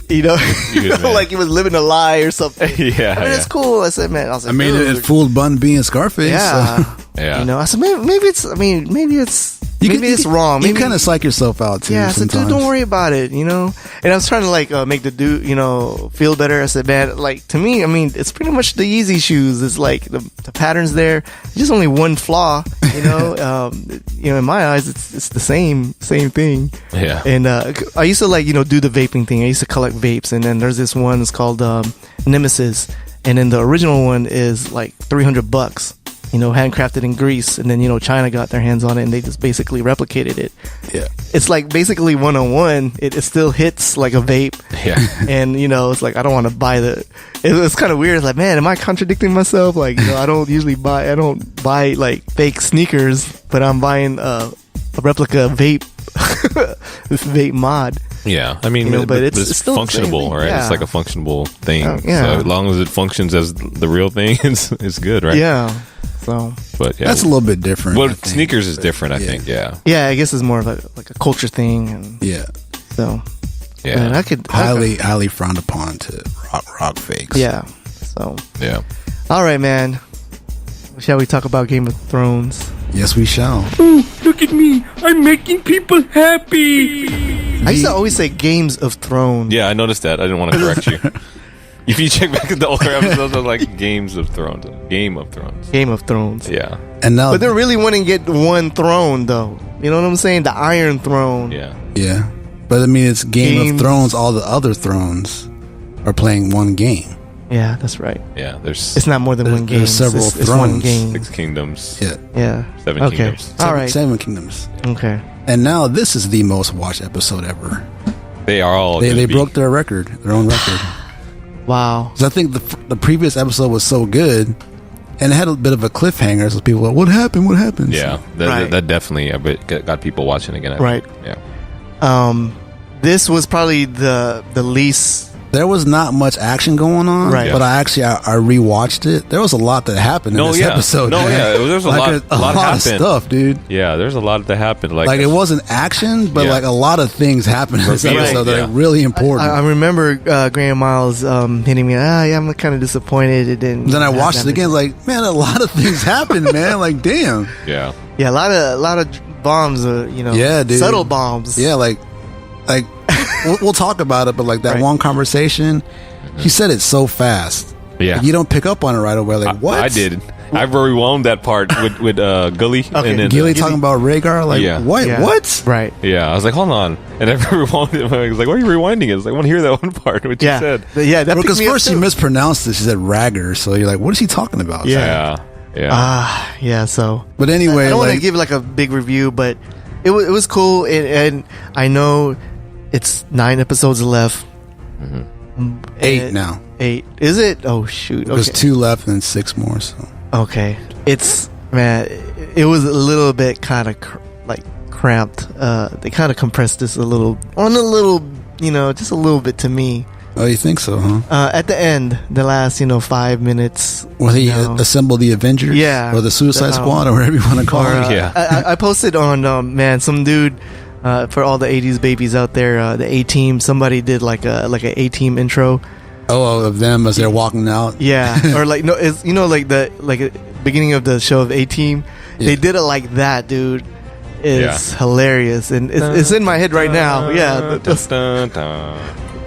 Like he was living a lie or something. Yeah, I mean, it's cool. I said, man. I mean, it fooled Bun B and Scarface. Yeah, so. Yeah. I said, maybe it's. I mean, maybe it's. Maybe it's wrong. Maybe, you kind of psych yourself out too. Yeah, I said, dude, don't worry about it. And I was trying to like make the dude, feel better. I said, man, like to me, I mean, it's pretty much the Yeezy shoes. It's like the patterns there. Just only one flaw. In my eyes, it's the same thing. Yeah. And I used to like do the vaping thing. I used to collect vapes, and then there's this one. It's called Nemesis, and then the original one is like $300. Handcrafted in Greece, and then China got their hands on it and they just basically replicated it. Yeah, it's like basically 1-on-1. It still hits like a vape. Yeah. And it's like I don't want to buy it's kind of weird. It's like, man, am I contradicting myself? Like I don't buy like fake sneakers, but I'm buying a replica vape this vape mod. Yeah, I mean, but it's still functionable, right? Yeah. It's like a functionable thing. Yeah. So as long as it functions as the real thing, it's good, right? Yeah. So, but yeah, that's a little bit different. Well, sneakers is different, I think. Yeah. Yeah, I guess it's more of a culture thing, and so yeah, I could highly frowned upon to rock fakes. Yeah. So yeah. All right, man. Shall we talk about Game of Thrones? Yes, we shall. Ooh, look at me! I'm making people happy. I used to always say Games of Thrones. Yeah, I noticed that. I didn't want to correct you. If you check back at the older episodes, I was like Games of Thrones, Game of Thrones. Game of Thrones. Yeah. And now, but they really want to get one throne, though. You know what I'm saying? The Iron Throne. Yeah. Yeah. But I mean, it's Game of Thrones. All the other thrones are playing one game. Yeah, that's right. Yeah, it's not more than one game. There's several thrones. It's one game. 6 kingdoms. Yeah. 7 kingdoms. All right. 7 kingdoms. Okay. And now this is the most watched episode ever. They are all. They broke their record, their own record. Wow. Because I think the previous episode was so good, and it had a bit of a cliffhanger. So people were like, what happened? What happened? Yeah, that definitely got people watching again. Right. Yeah. This was probably the least. There was not much action going on, right? But I rewatched it. There was a lot that happened in this episode. There's a lot of stuff, dude. Yeah, there's a lot that happened. Like it wasn't action, but like a lot of things happened in this episode that are really important. I remember Graham Miles hitting me. I'm kind of disappointed. It didn't. Then I watched it again. Like, man, a lot of things happened, man. Like, damn. Yeah. Yeah, a lot of bombs. Yeah, dude. Subtle bombs. Yeah, like. We'll talk about it, but like that one conversation, he said it so fast. Yeah, like, you don't pick up on it right away. Like, what? I did. I rewound that part with Gully. Okay. And then, Gilly talking about Rhaegar. Like, what? Yeah. What? Right. Yeah, I was like, hold on, and I rewound it. I was like, why are you rewinding it? I was like, I want to hear that one part, what you said. Yeah, because first she mispronounced it. She said Ragger, so you're like, what is he talking about? Yeah. So, but anyway, I don't want to give like a big review, but it was cool, and I know. It's 9 episodes left. 8 now. 8. Is it? Oh, shoot. There's 2 left and 6 more. So. Okay. It's, man, it was a little bit kind of cramped. They kind of compressed this just a little, just a little bit to me. Oh, you think so, huh? At the end, the last, 5 minutes. Well, he assembled the Avengers? Yeah. Or the Suicide Squad, or whatever you want to call it. Yeah. I posted on, some dude... for all the 80s babies out there, the A-Team, somebody did like a A-Team intro. Oh, of them as they're walking out? Yeah. Or it's like the beginning of the show of A-Team. Yeah. They did it like that, dude. It's hilarious. And it's in my head right now. Yeah.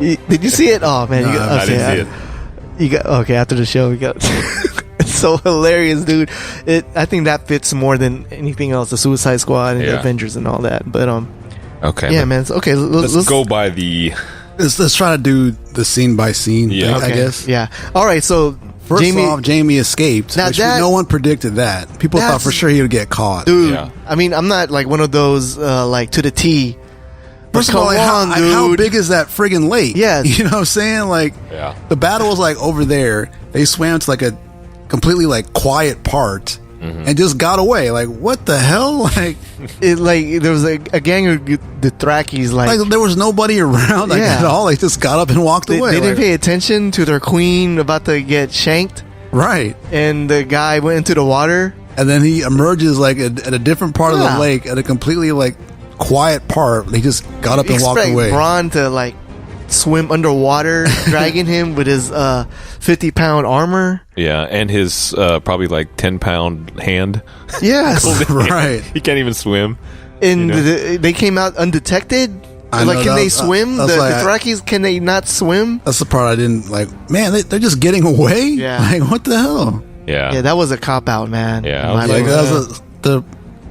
Did you see it? Oh, man. I didn't see it. Okay, after the show, we got... It's so hilarious, dude. I think that fits more than anything else. The Suicide Squad and the Avengers and all that. But okay. Yeah, man. Okay, let's go by the. Let's try to do the scene by scene thing, I guess. Yeah. All right. So first off, Jamie escaped. No one predicted that. People thought for sure he would get caught. Dude, I mean, I'm not like one of those like to the T. First of all, how big is that friggin' lake? Yeah. You know what I'm saying? Like, the battle was like over there. They swam to like a completely like quiet part and just got away. Like, what the hell? Like, there was a gang of the Thrakis. Like there was nobody around at all. They just got up and walked away. They didn't pay attention to their queen about to get shanked. Right. And the guy went into the water. And then he emerges like at a different part of the lake at a completely like quiet part. They just got up and walked away. Bronn to like swim underwater, dragging him with his 50-pound armor. Yeah, and his probably like 10-pound hand. Yes, right. He can't even swim. And they came out undetected. Can they swim? The Thrakis, can they not swim? That's the part I didn't like. Man, they're just getting away. Yeah, like what the hell? Yeah, that was a cop out, man. Yeah, to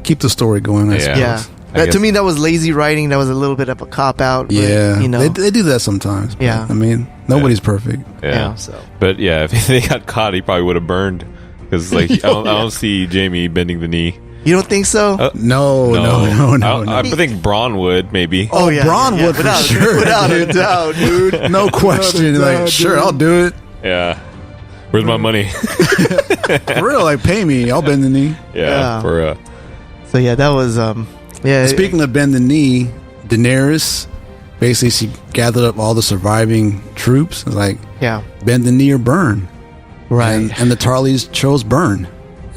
keep the story going. I suppose. Yeah. To me, that was lazy writing. That was a little bit of a cop out. But, they do that sometimes. Yeah, I mean, nobody's perfect. Yeah. But yeah, if they got caught, he probably would have burned. Because like I don't see Jamie bending the knee. You don't think so? No. I think Bronn would maybe. Oh yeah, Bronn would for sure, without a doubt, dude. No question. Like, sure, I'll do it. Yeah. Where's my money? For real, like pay me. I'll bend the knee. Yeah. So yeah, that was yeah. Speaking of bend the knee, Daenerys basically she gathered up all the surviving troops. Like, bend the knee or burn. Right. And the Tarleys chose burn.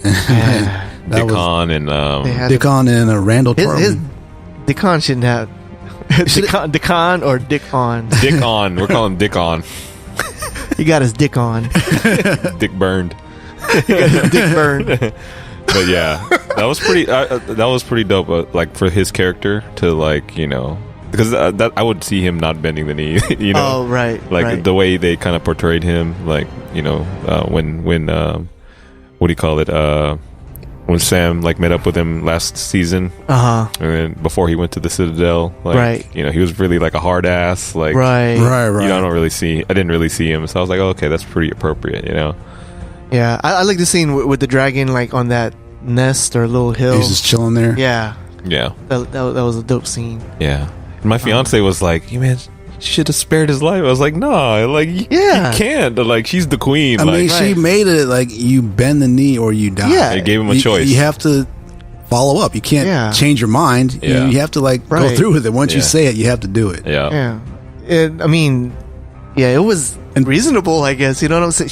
Dickon and Randall Tarly. Dickon shouldn't have. Dickon or Dick on. Dick on. We're calling Dick on. He got his dick on. Dick burned. He got his dick burned. But yeah, that was pretty dope. Like for his character to like because that I would see him not bending the knee. Oh right. Like the way they kind of portrayed him, like when what do you call it? when Sam like met up with him last season, and then before he went to the Citadel, like, Right. you know, he was really like a hard ass, like, Right. You know, I didn't really see him, so I was like, oh, okay, that's pretty appropriate, you know. Yeah, I like the scene with the dragon, like on that nest or little hill. He's just chilling there. Yeah, Yeah, that was a dope scene. yeah. And my fiance was like, "You man, should have spared his life." I was like, "No, like, you can't. Like, she's the queen." I mean, like, she made it like you bend the knee or you die. Yeah. they gave him a choice. You have to follow up. You can't change your mind. Yeah. You have to like go Right. through with it. Once you Yeah. say it, you have to do it. yeah. Yeah, I mean, yeah, it was reasonable, I guess. You know what I'm saying?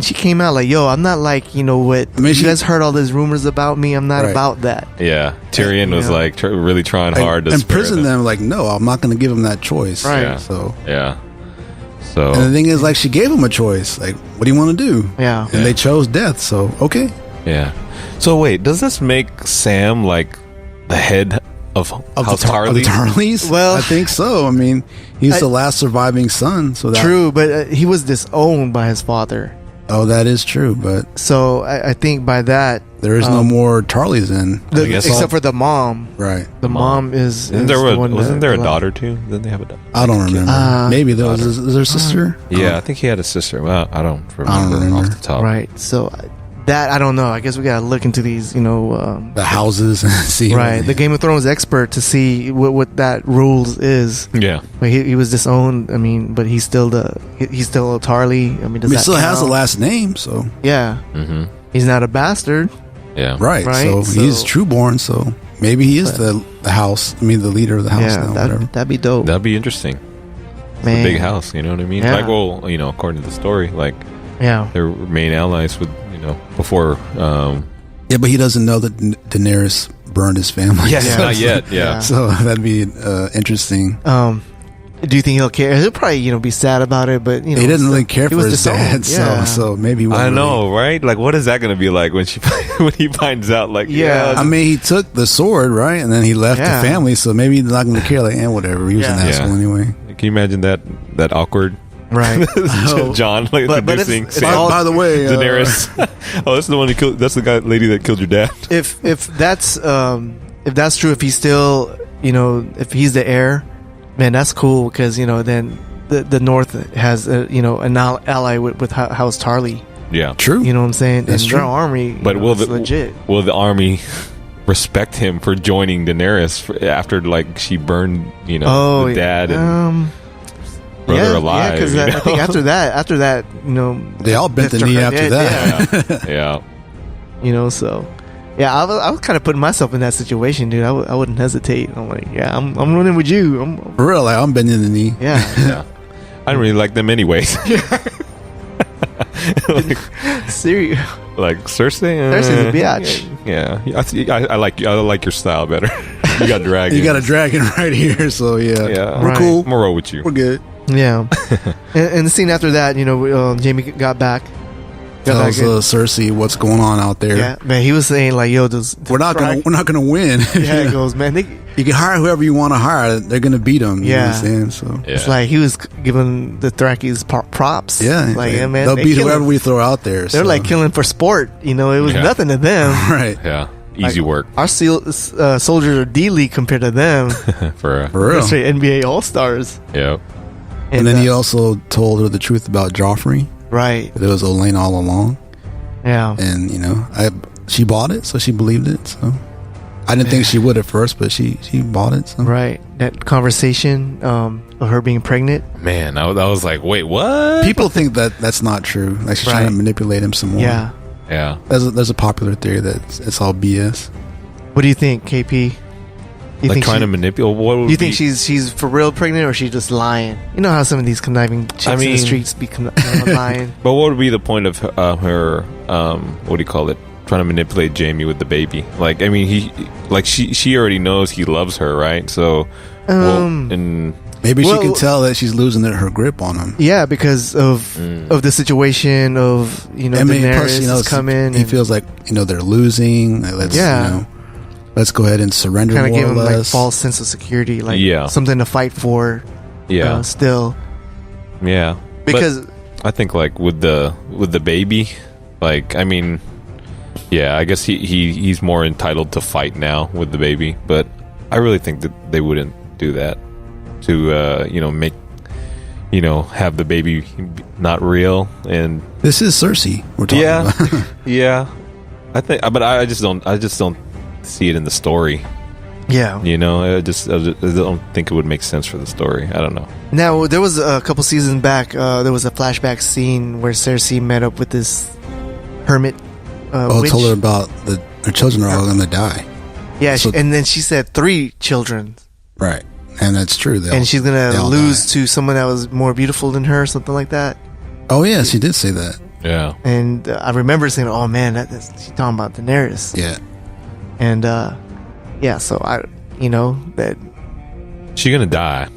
She came out like, yo, I'm not like, you know what, I mean, you guys heard all these rumors about me. I'm not Right. about that. Yeah, Tyrion You was know. like really trying hard to imprison spare them. Like, no, I'm not going to give him that choice. Right. Yeah. So, Yeah. So and the thing is, like, she gave him a choice. Like, what do you want to do? Yeah. And they chose death. So, okay. yeah. So wait, does this make Sam like the head of House Of the Tarly? Tarleys? Well- I think so. I mean, he's the last surviving son. So that, True, but he was disowned by his father. Oh, that is true. But So I think by that, there is no more Tarleys in. guess except all- for the mom. Right. The mom is. Isn't is there the one wasn't that- there a daughter too? Didn't they have a daughter? I don't remember. Maybe there was. Is there a sister? Yeah, I think he had a sister. Well, I don't remember, remember. off the top. Right. So that I don't know. I guess we gotta look into these. The houses and see. Right. The Game of Thrones expert to see what that rules is. Yeah. Like he was disowned. I mean, but he's still he's still a Tarly. I mean, does He that still has the count? last name, so Yeah. Mm-hmm. He's not a bastard. Yeah. right. Right, So, so- he's trueborn. So maybe he is the house. I mean, the leader of the house Yeah. now. Whatever. That'd be dope. That'd be interesting. It's Man. a big house, you know what I mean? Yeah. Like, well, you know, according to the story, like Yeah. their main allies with, you know, before. Yeah, but he doesn't know that Daenerys burned his family. Yes, Yeah. not yet. Yeah. So that'd be interesting. Do you think he'll care? He'll probably be sad about it, but He didn't really care he for was his disowned. dad, Yeah. so maybe he wouldn't I really- know, right? Like, what is that going to be like when when he finds out? Like, Yeah. I mean, he took the sword, right, and then he left Yeah. the family. So maybe he's not going to care. Like, whatever. He was an Yeah. asshole anyway. Can you imagine that awkward Right. John like But it's- introducing it's Sam, all- By the way, Daenerys? Oh, that's the one who killed. That's the lady that killed your dad. if that's true, if he's still if he's the heir, man, that's cool because then the North has an ally with House Tarly. Yeah, true. You know what I'm saying? That's and true. their army, But will is the legit? will the army respect him for joining Daenerys after like she burned the dad and brother alive? Yeah, because you I know? think after that, They all bent the Mr. knee Hurt- after that. yeah. So. Yeah, I was kind of putting myself in that situation, dude. I wouldn't hesitate. I'm like, yeah, I'm running with you. For real, like, I'm bending the knee. Yeah. Yeah. I didn't really like them anyways. Serious. Like Cersei. Cersei's a bitch. Yeah, I like your style better. You got dragon. You got a dragon right here, so yeah, Yeah, we're Right. cool. I'm gonna roll with you. We're good. Yeah. and the scene after that, Jamie got back. Tells Cersei what's going on out there. Yeah, man, he was saying like, "Yo, We're not gonna win. Yeah, it goes, man. You can hire whoever you want to hire. They're gonna beat them. You Yeah. understand? So Yeah. It's like he was giving the Thrakis props. yeah, like yeah, man, they'll they beat killing- whoever we throw out there. They're like killing for sport. It was Yeah. nothing to them. right Yeah, easy work Our soldiers are D League compared to them. for for real. They're straight NBA All Stars. yeah. And then he also told her the truth about Joffrey. right, That it was Olenna all along. yeah, And she bought it, so she believed it. So I didn't think she would at first, but she bought it. So. right. That conversation of her being pregnant. Man, I was like, wait, what? People think that that's not true. Like she's trying to Right. manipulate him some more. Yeah. Yeah. There's a popular theory that it's all BS. What do you think, KP? You Like think trying she- to manipulate. What would Do you think be- she's for real pregnant or she's just lying? You know how some of these conniving chicks in the mean- streets be lying. But what would be the point of her? What do you call it? Trying to manipulate Jamie with the baby. Like, I mean, she already knows he loves her, right? So, and Maybe Well- she can tell that she's losing her grip on him. Yeah, because of the situation of Daenerys is coming. He feels like they're losing. Like, let's let's go ahead and surrender kind of more give or him like less. false sense of security, like Yeah. something to fight for. yeah, Still yeah. because I think like with the baby, like I mean, Yeah, I guess he's more entitled to fight now with the baby, but I really think that they wouldn't do that to make have the baby not real. And this is Cersei we're talking about. Yeah, I think, but I just don't see it in the story. Yeah, I don't think it would make sense for the story. I don't know. Now there was a couple seasons back. There was a flashback scene where Cersei met up with this hermit. Witch. Told her about her children are all going to die. Yeah, So- and then she said 3 children, Right, and that's true. and she's gonna they all lose die. to someone that was more beautiful than her, something like that. Oh yeah, she did say that. Yeah, And I remember saying, "Oh man, she's talking about Daenerys." Yeah, And so that she's gonna die.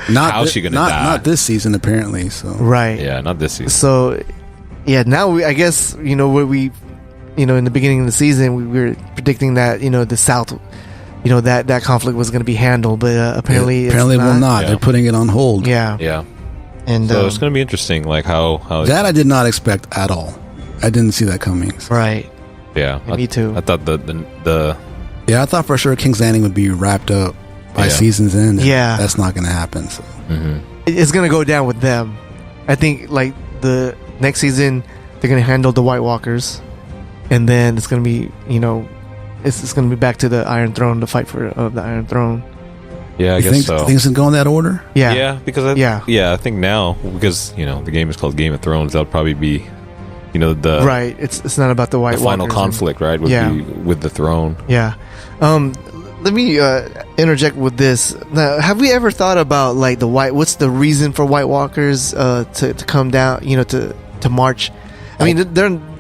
not How's she gonna die? Not this season, apparently. So right. Yeah, not this season. So now I guess what we in the beginning of the season we were predicting that the South that conflict was going to be handled, but apparently it will not. Yeah. They're putting it on hold. Yeah. Yeah, And so it's gonna be interesting, like how That I did not expect at all. I didn't see that coming. So. right. Yeah, Me too. I thought the Yeah, I thought for sure King's Landing would be wrapped up by Yeah. season's end. and Yeah. that's not going to happen. So. It's going to go down with them. I think like the next season they're going to handle the White Walkers, and then it's going to be it's going to be back to the Iron Throne, the fight for the Iron Throne. yeah, I You guess think so. things can go in that order? Yeah. Because I think now, because the game is called Game of Thrones, that'll probably be the Right. It's not about the White the Walkers. final conflict, right? Would Yeah. be with the throne. Yeah. Let me interject with this. Now, have we ever thought about like what's the reason for White Walkers to come down, to march? I mean,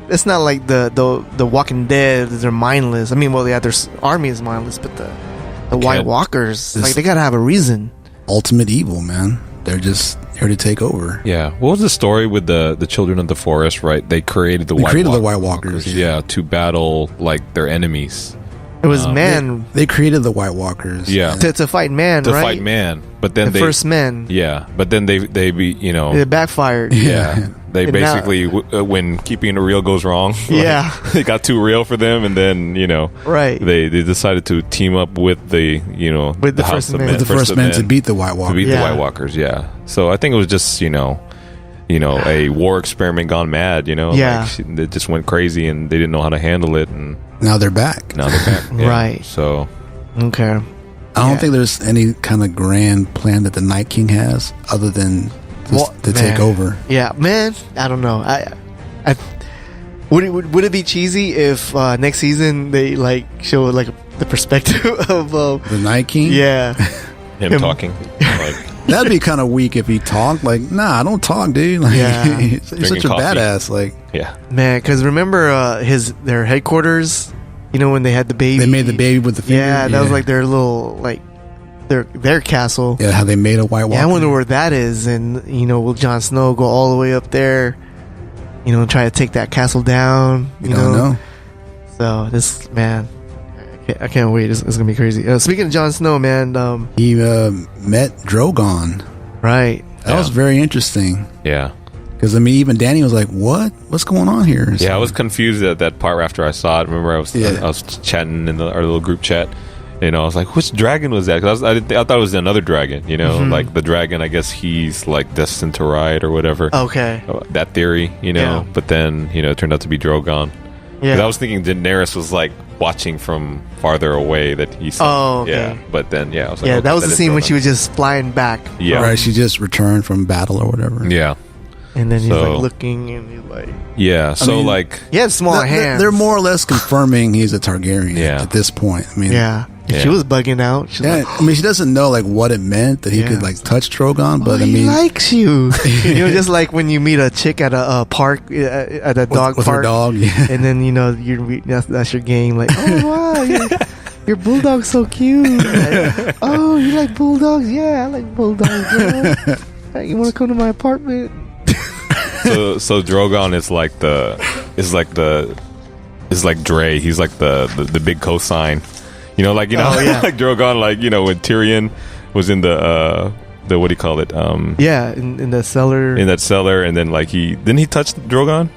it's not like the Walking Dead, they're mindless. I mean, well, yeah, their army is mindless, but the White Walkers, like, they got to have a reason. Ultimate evil, man. They're just here to take over. Yeah. What was the story with the children of the forest? Right? They created the White Walkers. Yeah, to battle like their enemies. It was man They created the White Walkers. Yeah. to fight man, To right? fight man, but then The first men. Yeah, but then they be It backfired. yeah. They And basically, when keeping it real goes wrong, Yeah. it got too real for them, and then Right. they decided to team up with the With the House first of men. Men, The first men to beat the White to Walkers. beat Yeah. the White Walkers. Yeah, so I think it was just a war experiment gone mad. Yeah. It just went crazy, and they didn't know how to handle it, and Now they're back. now they're back. Yeah. Right. So Okay. I don't think there's any kind of grand plan that the Night King has other than just to take Man. over. Yeah, man. I don't know. I would it be cheesy if next season they like show like the perspective of The Night King? yeah. him talking, like That'd be kind of weak if he talked. Like, nah, don't talk, dude. Like, Yeah. you're such Drinking a coffee. badass. Like, yeah, Man, because remember their headquarters, when they had the baby. they made the baby with the finger. Yeah, that was like their little like their castle. Yeah, how they made a White Walker. Yeah, I wonder where that is, and will Jon Snow go all the way up there? Try to take that castle down. You don't know. So this man, I can't wait. It's gonna be crazy. Speaking of Jon Snow, man, He met Drogon. right? That was very interesting. yeah. Because, I mean, even Danny was like, what? What's going on here? Yeah, I was confused at that part after I saw it. Remember, I was chatting in our little group chat. I was like, which dragon was that? Because I thought it was another dragon. Like the dragon. I guess he's like destined to ride or whatever. Okay. That theory. Yeah. But then it turned out to be Drogon. Yeah. 'Cause I was thinking Daenerys was like watching from farther away that he saw. Oh, okay. Yeah. But then I was like, Yeah, okay, that was the is scene when Drogon. she was just flying back. Yeah. Right, she just returned from battle or whatever. Yeah. And then he's So- like looking and he's like, Yeah. So mean- like. he had smaller hands. They're more or less confirming he's a Targaryen Yeah. at this point. I mean, Yeah. Yeah. She was bugging out. She's yeah, like, I mean, she doesn't know like what it meant that he Yeah. could like touch Drogon, but oh, I he mean, likes you. Just like when you meet a chick at a park, at a dog with park. her dog, yeah. And then, that's your game. Like, oh, wow, your bulldog's so cute. Like, oh, you like bulldogs? Yeah, I like bulldogs, bro. Hey, you want to come to my apartment? So Drogon is like Dre. He's like the big cosign. Like Oh, yeah. like Drogon, like when Tyrion was in the what do you call it? Yeah, in the cellar. In that cellar, and then like didn't he touch Drogon?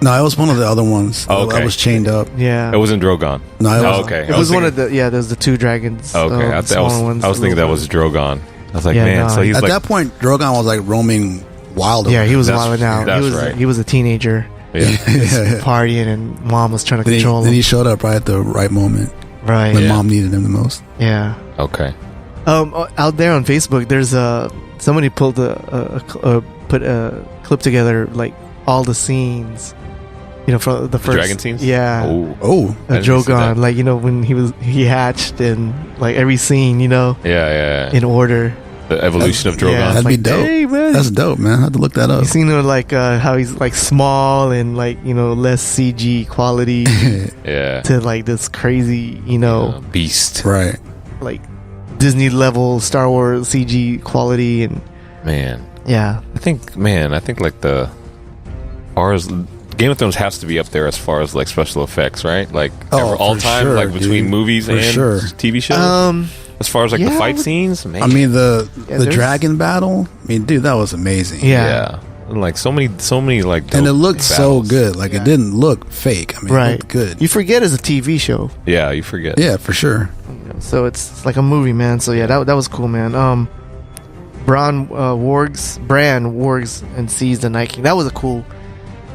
No, it was one of the other ones. Oh, okay. I was chained up. Yeah. It wasn't Drogon. No, it was, okay. It was one of the there's the 2 dragons. Okay, I was thinking that was Drogon. I was like, man, so he's at like that point, Drogon was like roaming wild. Yeah, he was That's- wilding out. that's He was right. he was a teenager yeah. partying, and mom was trying to Then control he him. showed up right at the right moment Right. when Yeah. mom needed him the most. Yeah. Okay. Out there on Facebook, there's somebody put a clip together, like all the scenes, from the first dragon scenes. Yeah. Oh, I didn't see Drogon, that. like when he hatched, and like every scene, Yeah. in order. The evolution of Drogon. Yeah. that'd be like, dope. hey, man. That's dope, man. I had to look that up. You seen him like how he's like small and like less CG quality Yeah. to like this crazy Beast. Right. like Disney level Star Wars CG quality, and Man. yeah. I think like as far as Game of Thrones has to be up there as far as like special effects, right? Like all for time, sure, like between dude. movies For and sure. TV shows. As far as like the yeah, fight scenes, man. I mean the there's- dragon battle. I mean, dude, that was amazing. Yeah. And like so many like And it dope looked so battles. good. Like it didn't look fake. I mean, Right. it looked good. You forget it's a TV show, Yeah, you forget. Yeah, for sure. so it's like a movie, man. So yeah, that was cool, man. Bran wargs and sees the Night King. That was a cool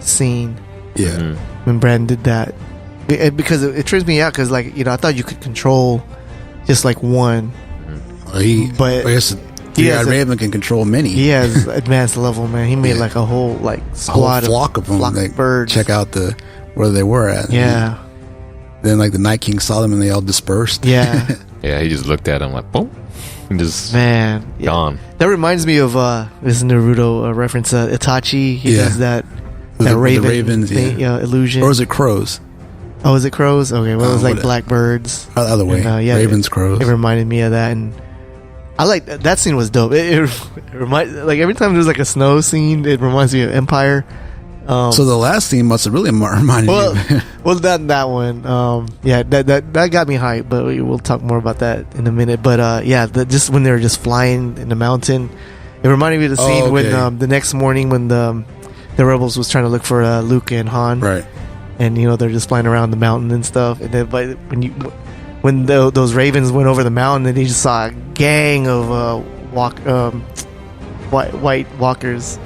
scene Yeah. Mhm. when Bran did that, because it trips me out, because like I thought you could control just like one. But I guess he has Three-Eyed Raven can control many. He has advanced level, man. He made Yeah. like a whole like a whole squad flock of them. flock They of birds. check out where they were at. Yeah, Then like the Night King saw them and they all dispersed. yeah, Yeah, he just looked at him like boom, and just man. Yeah. gone. That reminds me of this Naruto reference. Itachi, he Yeah. does that With the raven ravens, thing, yeah. illusion. Or was it crows? Oh, is it crows? Okay, well, it was like what- blackbirds. Other way. And, yeah, Ravens, crows. It reminded me of that, and I like that scene was dope. It reminds, like every time there's like a snow scene, it reminds me of Empire. So the last scene must have really reminded Well, you. well, that one, yeah, that got me hyped. But we'll talk more about that in a minute. But yeah, just when they were just flying in the mountain, it reminded me of the scene okay. when the next morning when the rebels was trying to look for Luke and Han, Right. and they're just flying around the mountain and stuff. And then, but when those ravens went over the mountain, and you just saw a gang of white walkers.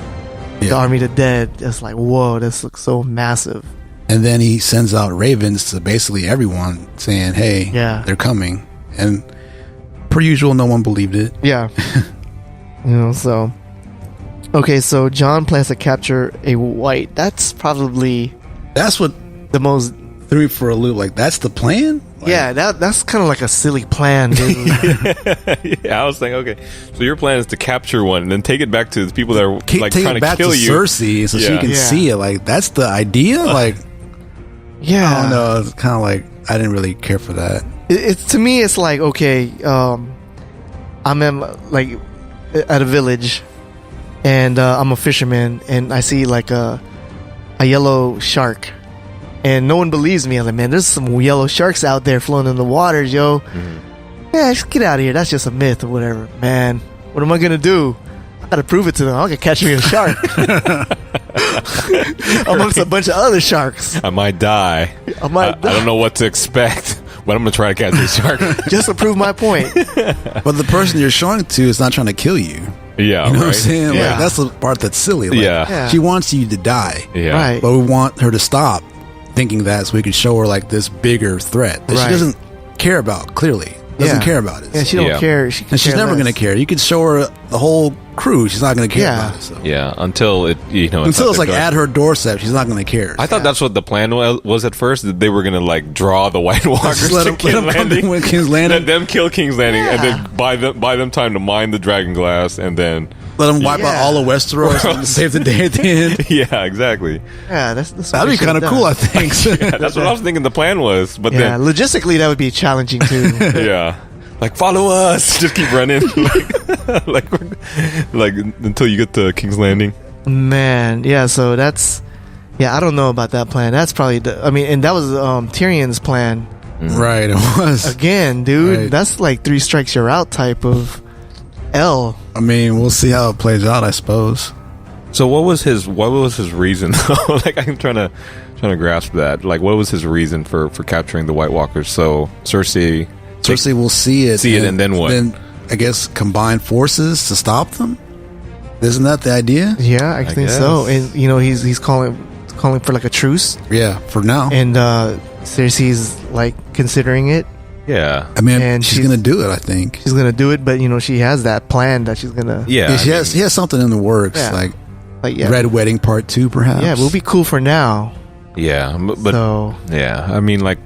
The Yeah. army of the dead. It's like, whoa, this looks so massive. And then he sends out ravens to basically everyone saying, hey, Yeah. they're coming. And per usual, no one believed it. Yeah. So. Okay, so John plans to capture a white. That's probably That's what the most. threw me for a loop. Like, that's the plan? Like, Yeah, that's kind of like a silly plan, dude. Yeah, I was thinking, okay, so your plan is to capture one and then take it back to the people that are like take trying it to back kill to you. Cersei so she Yeah. can Yeah. see it. Like, that's the idea? Like, Yeah. I don't know. It's kind of like, I didn't really care for that. It's to me, it's like, okay, I'm in like at a village, and I'm a fisherman, and I see like a yellow shark, and no one believes me. I'm like, man, there's some yellow sharks out there floating in the waters, yo. Yeah, just get out of here. That's just a myth or whatever, man. What am I gonna do? I gotta prove it to them. I'm gonna catch me a shark amongst a bunch of other sharks. I might die. I might I don't know what to expect, but I'm gonna try to catch this shark. just to prove my point. But the person you're showing it to is not trying to kill you. Yeah, You know what I'm right? saying? Yeah. Like, that's the part that's silly. Like, Yeah. Yeah. She wants you to die. Yeah. Right. But we want her to stop thinking that so we can show her like this bigger threat that Right. she doesn't care about, clearly. Doesn't Yeah. care about it. Yeah, she don't Yeah. care. She can and she's care never less. going to care. You could show her the whole crew. She's not going to care Yeah. about it. So. Yeah, until it, Until it's like at at her doorstep, she's not going to care. I thought that's what the plan was at first. That they were gonna like draw the White Walkers Just let to them King's come Landing, in when King's Landing. let them kill King's Landing, and Yeah. then buy them time to mine the dragon glass, and then Let them wipe out Yeah. all of Westeros and save the day at the end. yeah, exactly. Yeah, that's what That'd they be kind of should've cool, I done. think. Yeah, that's what I was thinking the plan was, but Yeah, logistically that would be challenging too. then yeah, like follow us, just keep running, like until you get to King's Landing. Man, yeah. So that's I don't know about that plan. That's probably and that was Tyrion's plan Right, it was. again, dude. Right. That's like 3 strikes you're out type of L. I mean, we'll see how it plays out, I suppose. So what was his reason though? Like I'm trying to grasp that. Like what was his reason for capturing the White Walkers? So Cersei will see it, and then what? Then I guess combine forces to stop them. Isn't that the idea? Yeah, I think guess. so. And he's calling for like a truce. Yeah, for now. And Cersei's like considering it. Yeah, I mean, and she's gonna do it. I think she's gonna do it, but she has that plan that she's gonna. Yeah, she has something in the works, like Red Wedding Part 2, perhaps. Yeah, we'll be cool for now. Yeah, but yeah, I mean, like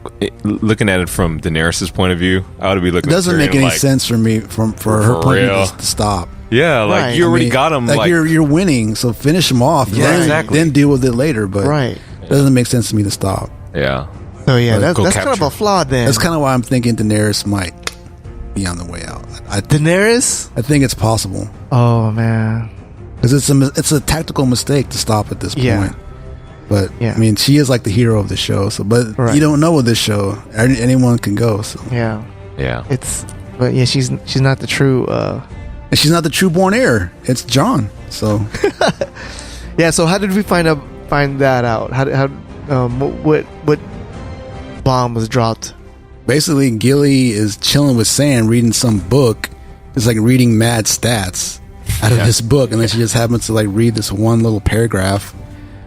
looking at it from Daenerys' point of view, I would be looking. It doesn't make any like, sense for me for her point of view to stop. Yeah, like Right. you already got him. Like you're winning, so finish them off. Yeah, exactly. Then deal with it later. But Right. it doesn't make sense to me to stop. Yeah. So yeah, Go that's kind of capture. a flaw then. That's kind of why I'm thinking Daenerys might be on the way out. Daenerys? I think it's possible Oh man. because it's a tactical mistake to stop at this Yeah. point. But Yeah. I mean, she is like the hero of the show. So, but Right. you don't know with this show. Anyone can go. So, Yeah. Yeah. But yeah, she's not the true. and she's not the true-born heir. It's Jon. So Yeah. So how did we find that out? What bomb was dropped? basically, Gilly is chilling with Sam, reading some book. It's like reading mad stats out of this book, and then she just happens to like read this one little paragraph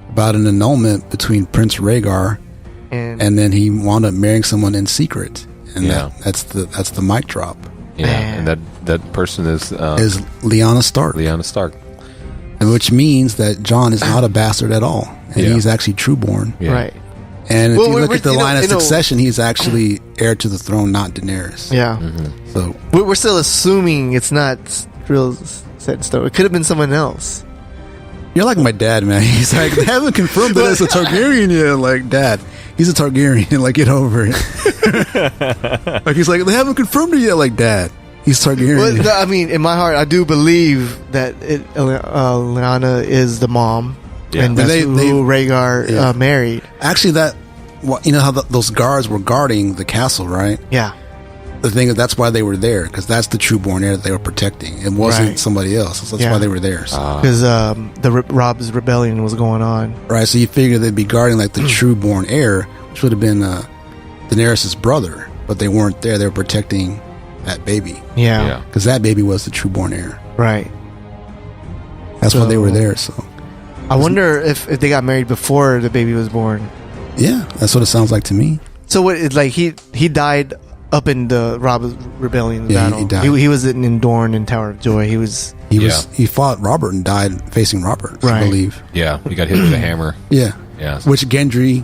about an annulment between Prince Rhaegar, and then he wound up marrying someone in secret, and that's the mic drop. Yeah, Man. and that person is Lyanna Stark, and which means that Jon is not a bastard at all, and he's actually trueborn. Yeah. Right. And if Well, you look we're- at the you know- line of you know- succession, he's actually heir to the throne, not Daenerys. Yeah. So We're still assuming it's not real set in stone. It could have been someone else. you're like my dad, man. He's like, they haven't confirmed that it's a Targaryen yet. Like, Dad, he's a Targaryen. Like, get over it. Like, he's like, they haven't confirmed it yet. Like, Dad, he's Targaryen. Well, no, I mean, in my heart, I do believe that Lyanna is the mom, and that's who Rhaegar married. Actually, you know how those guards were guarding the castle, right? Yeah. The thing is, that's why they were there, because that's the true-born heir that they were protecting. It wasn't Right. somebody else. So that's Yeah. why they were there. So. Because Rob's rebellion was going on. Right, so you figure they'd be guarding like the true-born heir, which would have been Daenerys' brother, but they weren't there. They were protecting that baby, Yeah. because that baby was the true-born heir. Right. That's why they were there. So I wonder if they got married before the baby was born. yeah, that's what it sounds like to me. So what? It's like he died up in the Rob's rebellion Yeah, battle. he died. He was in Dorne and Tower of Joy. He fought Robert and died facing Robert, Right. I believe. Yeah, he got hit with a hammer. Yeah, Yeah. which Gendry,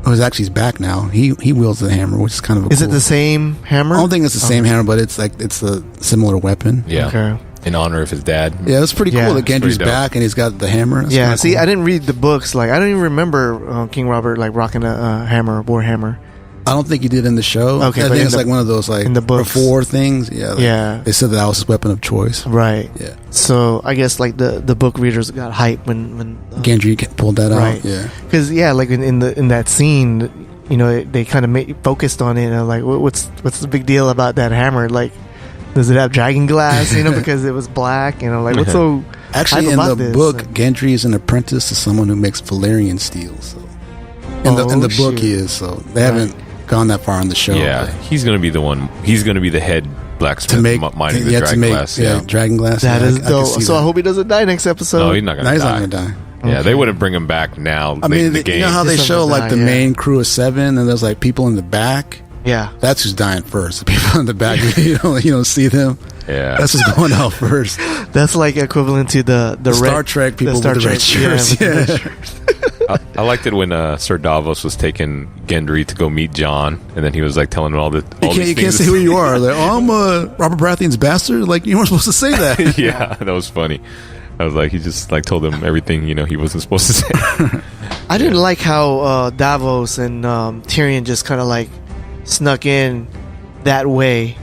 who's actually back now, he wields the hammer, which is kind of a Is it cool- the same hammer? I don't think it's the same hammer, but it's a similar weapon. Yeah. Okay. In honor of his dad. Yeah, it's pretty Yeah. cool that It's Gendry's pretty dope. back and he's got the hammer. That's Yeah. kinda See, cool. I didn't read the books. Like, I don't even remember King Robert like rocking a hammer, war hammer. I don't think he did in the show. Okay, I but think in it's the- like one of those like in the books. before things. Yeah, Yeah. They said that was his weapon of choice. Right. Yeah, So I guess like the book readers got hyped when Gendry pulled that right. out. Yeah, Because like in that scene, they kind of focused on it. And like, what's the big deal about that hammer? Like, does it have dragon glass? Because it was black. Like, what's so actually, hype in about the this? book, Gendry is an apprentice to someone who makes Valyrian steel. So in the book, shoot. he is. So they haven't gone that far on the show. Yeah, he's gonna be the one. He's gonna be the head blacksmith to make mining the yeah, dragon glass. Yeah. dragon glass. That yeah, is I can dope. see So that. I hope he doesn't die next episode. No, he's not No, gonna he's die. not gonna die. Yeah, they wouldn't bring him back now. I late mean, in the game. you know how they Just show something like the die, yeah. main crew of 7, and there's like people in the back. Yeah. That's who's dying first. The people in the back, you don't see them. Yeah. That's what's going out first. That's like equivalent to the Star red, Trek people the Star with the red Trek, shirts. yeah, with the Yeah. red shirts. I liked it when Sir Davos was taking Gendry to go meet Jon, and then he was like telling him all You these can't things. say who you are. Like, oh, I'm Robert Baratheon's bastard. Like, you weren't supposed to say that. Yeah, that was funny. I was like, he just like told him everything he wasn't supposed to say. I didn't like how Davos and Tyrion just kind of like snuck in that way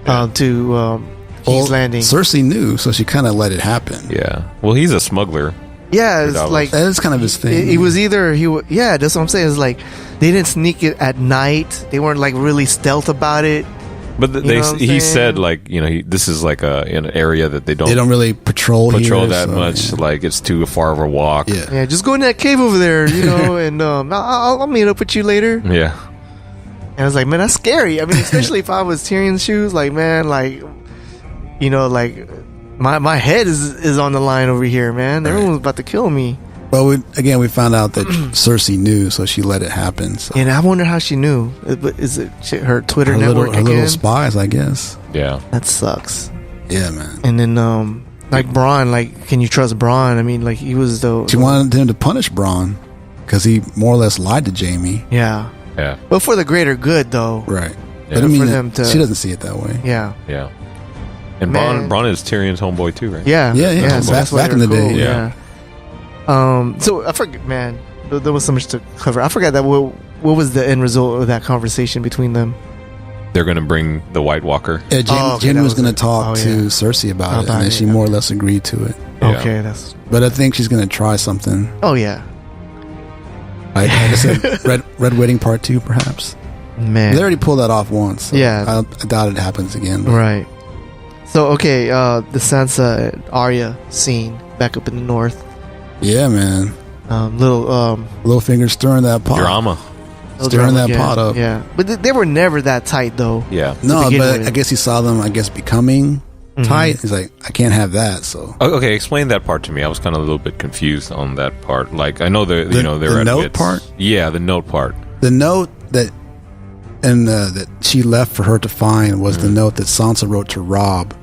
to King's Landing. Cersei knew, so she kind of let it happen. Yeah. Well, he's a smuggler. Yeah, it's Davos. like That is kind of his thing. it was either yeah, that's what I'm saying. It's like they didn't sneak it at night. They weren't like really stealth about it. But You know what I'm he saying? said like this is like an area that they don't really patrol here, that so, much. yeah. Like it's too far of a walk. Yeah. Yeah, just go in that cave over there, and I'll meet up with you later. Yeah. And I was like, man, that's scary. I mean, especially if I was Tyrion's shoes, like, man, like, like my head is on the line over here, man. Right. Everyone's about to kill me. But we found out that Cersei knew, so she let it happen. So. And I wonder how she knew. Is it her Twitter her network little again? spies, I guess. Yeah. That sucks. Yeah, man. And then, like Bronn, like, can you trust Bronn? I mean, like, he was She wanted him to punish Bronn because he more or less lied to Jaime. Yeah. Yeah. But for the greater good, though. Right. Yeah. But I mean, For them to- she doesn't see it that way. Yeah. Yeah. And Man. Bronn is Tyrion's homeboy too, right? Yeah. Yeah. So that's why Back in they're the day, cool, yeah. So I forget, man. There was so much to cover. I forgot that. What was the end result of that conversation between them? They're gonna bring the White Walker. Yeah, Jaime that was going to it. talk to Cersei about it, and then she more or less agreed to it. Yeah. Okay, that's. But I think she's going to try something. Oh yeah, Like I said, Red Wedding Part 2, perhaps. man. They already pulled that off once. So Yeah. I doubt it happens again. But Right. So okay, the Sansa and Arya scene back up in the north. Yeah, man. Little stirring that pot. Drama. little Stirring drama that pot again. up. Yeah, but they were never that tight though. Yeah. No, begin but with. I guess he saw them, becoming tight. He's like, I can't have that. So Okay, explain that part to me. I was kind of a little bit confused on that part. Like, I know they The were at note wits. part? Yeah, the note part. the note that that she left for her to find was the note that Sansa wrote to Robb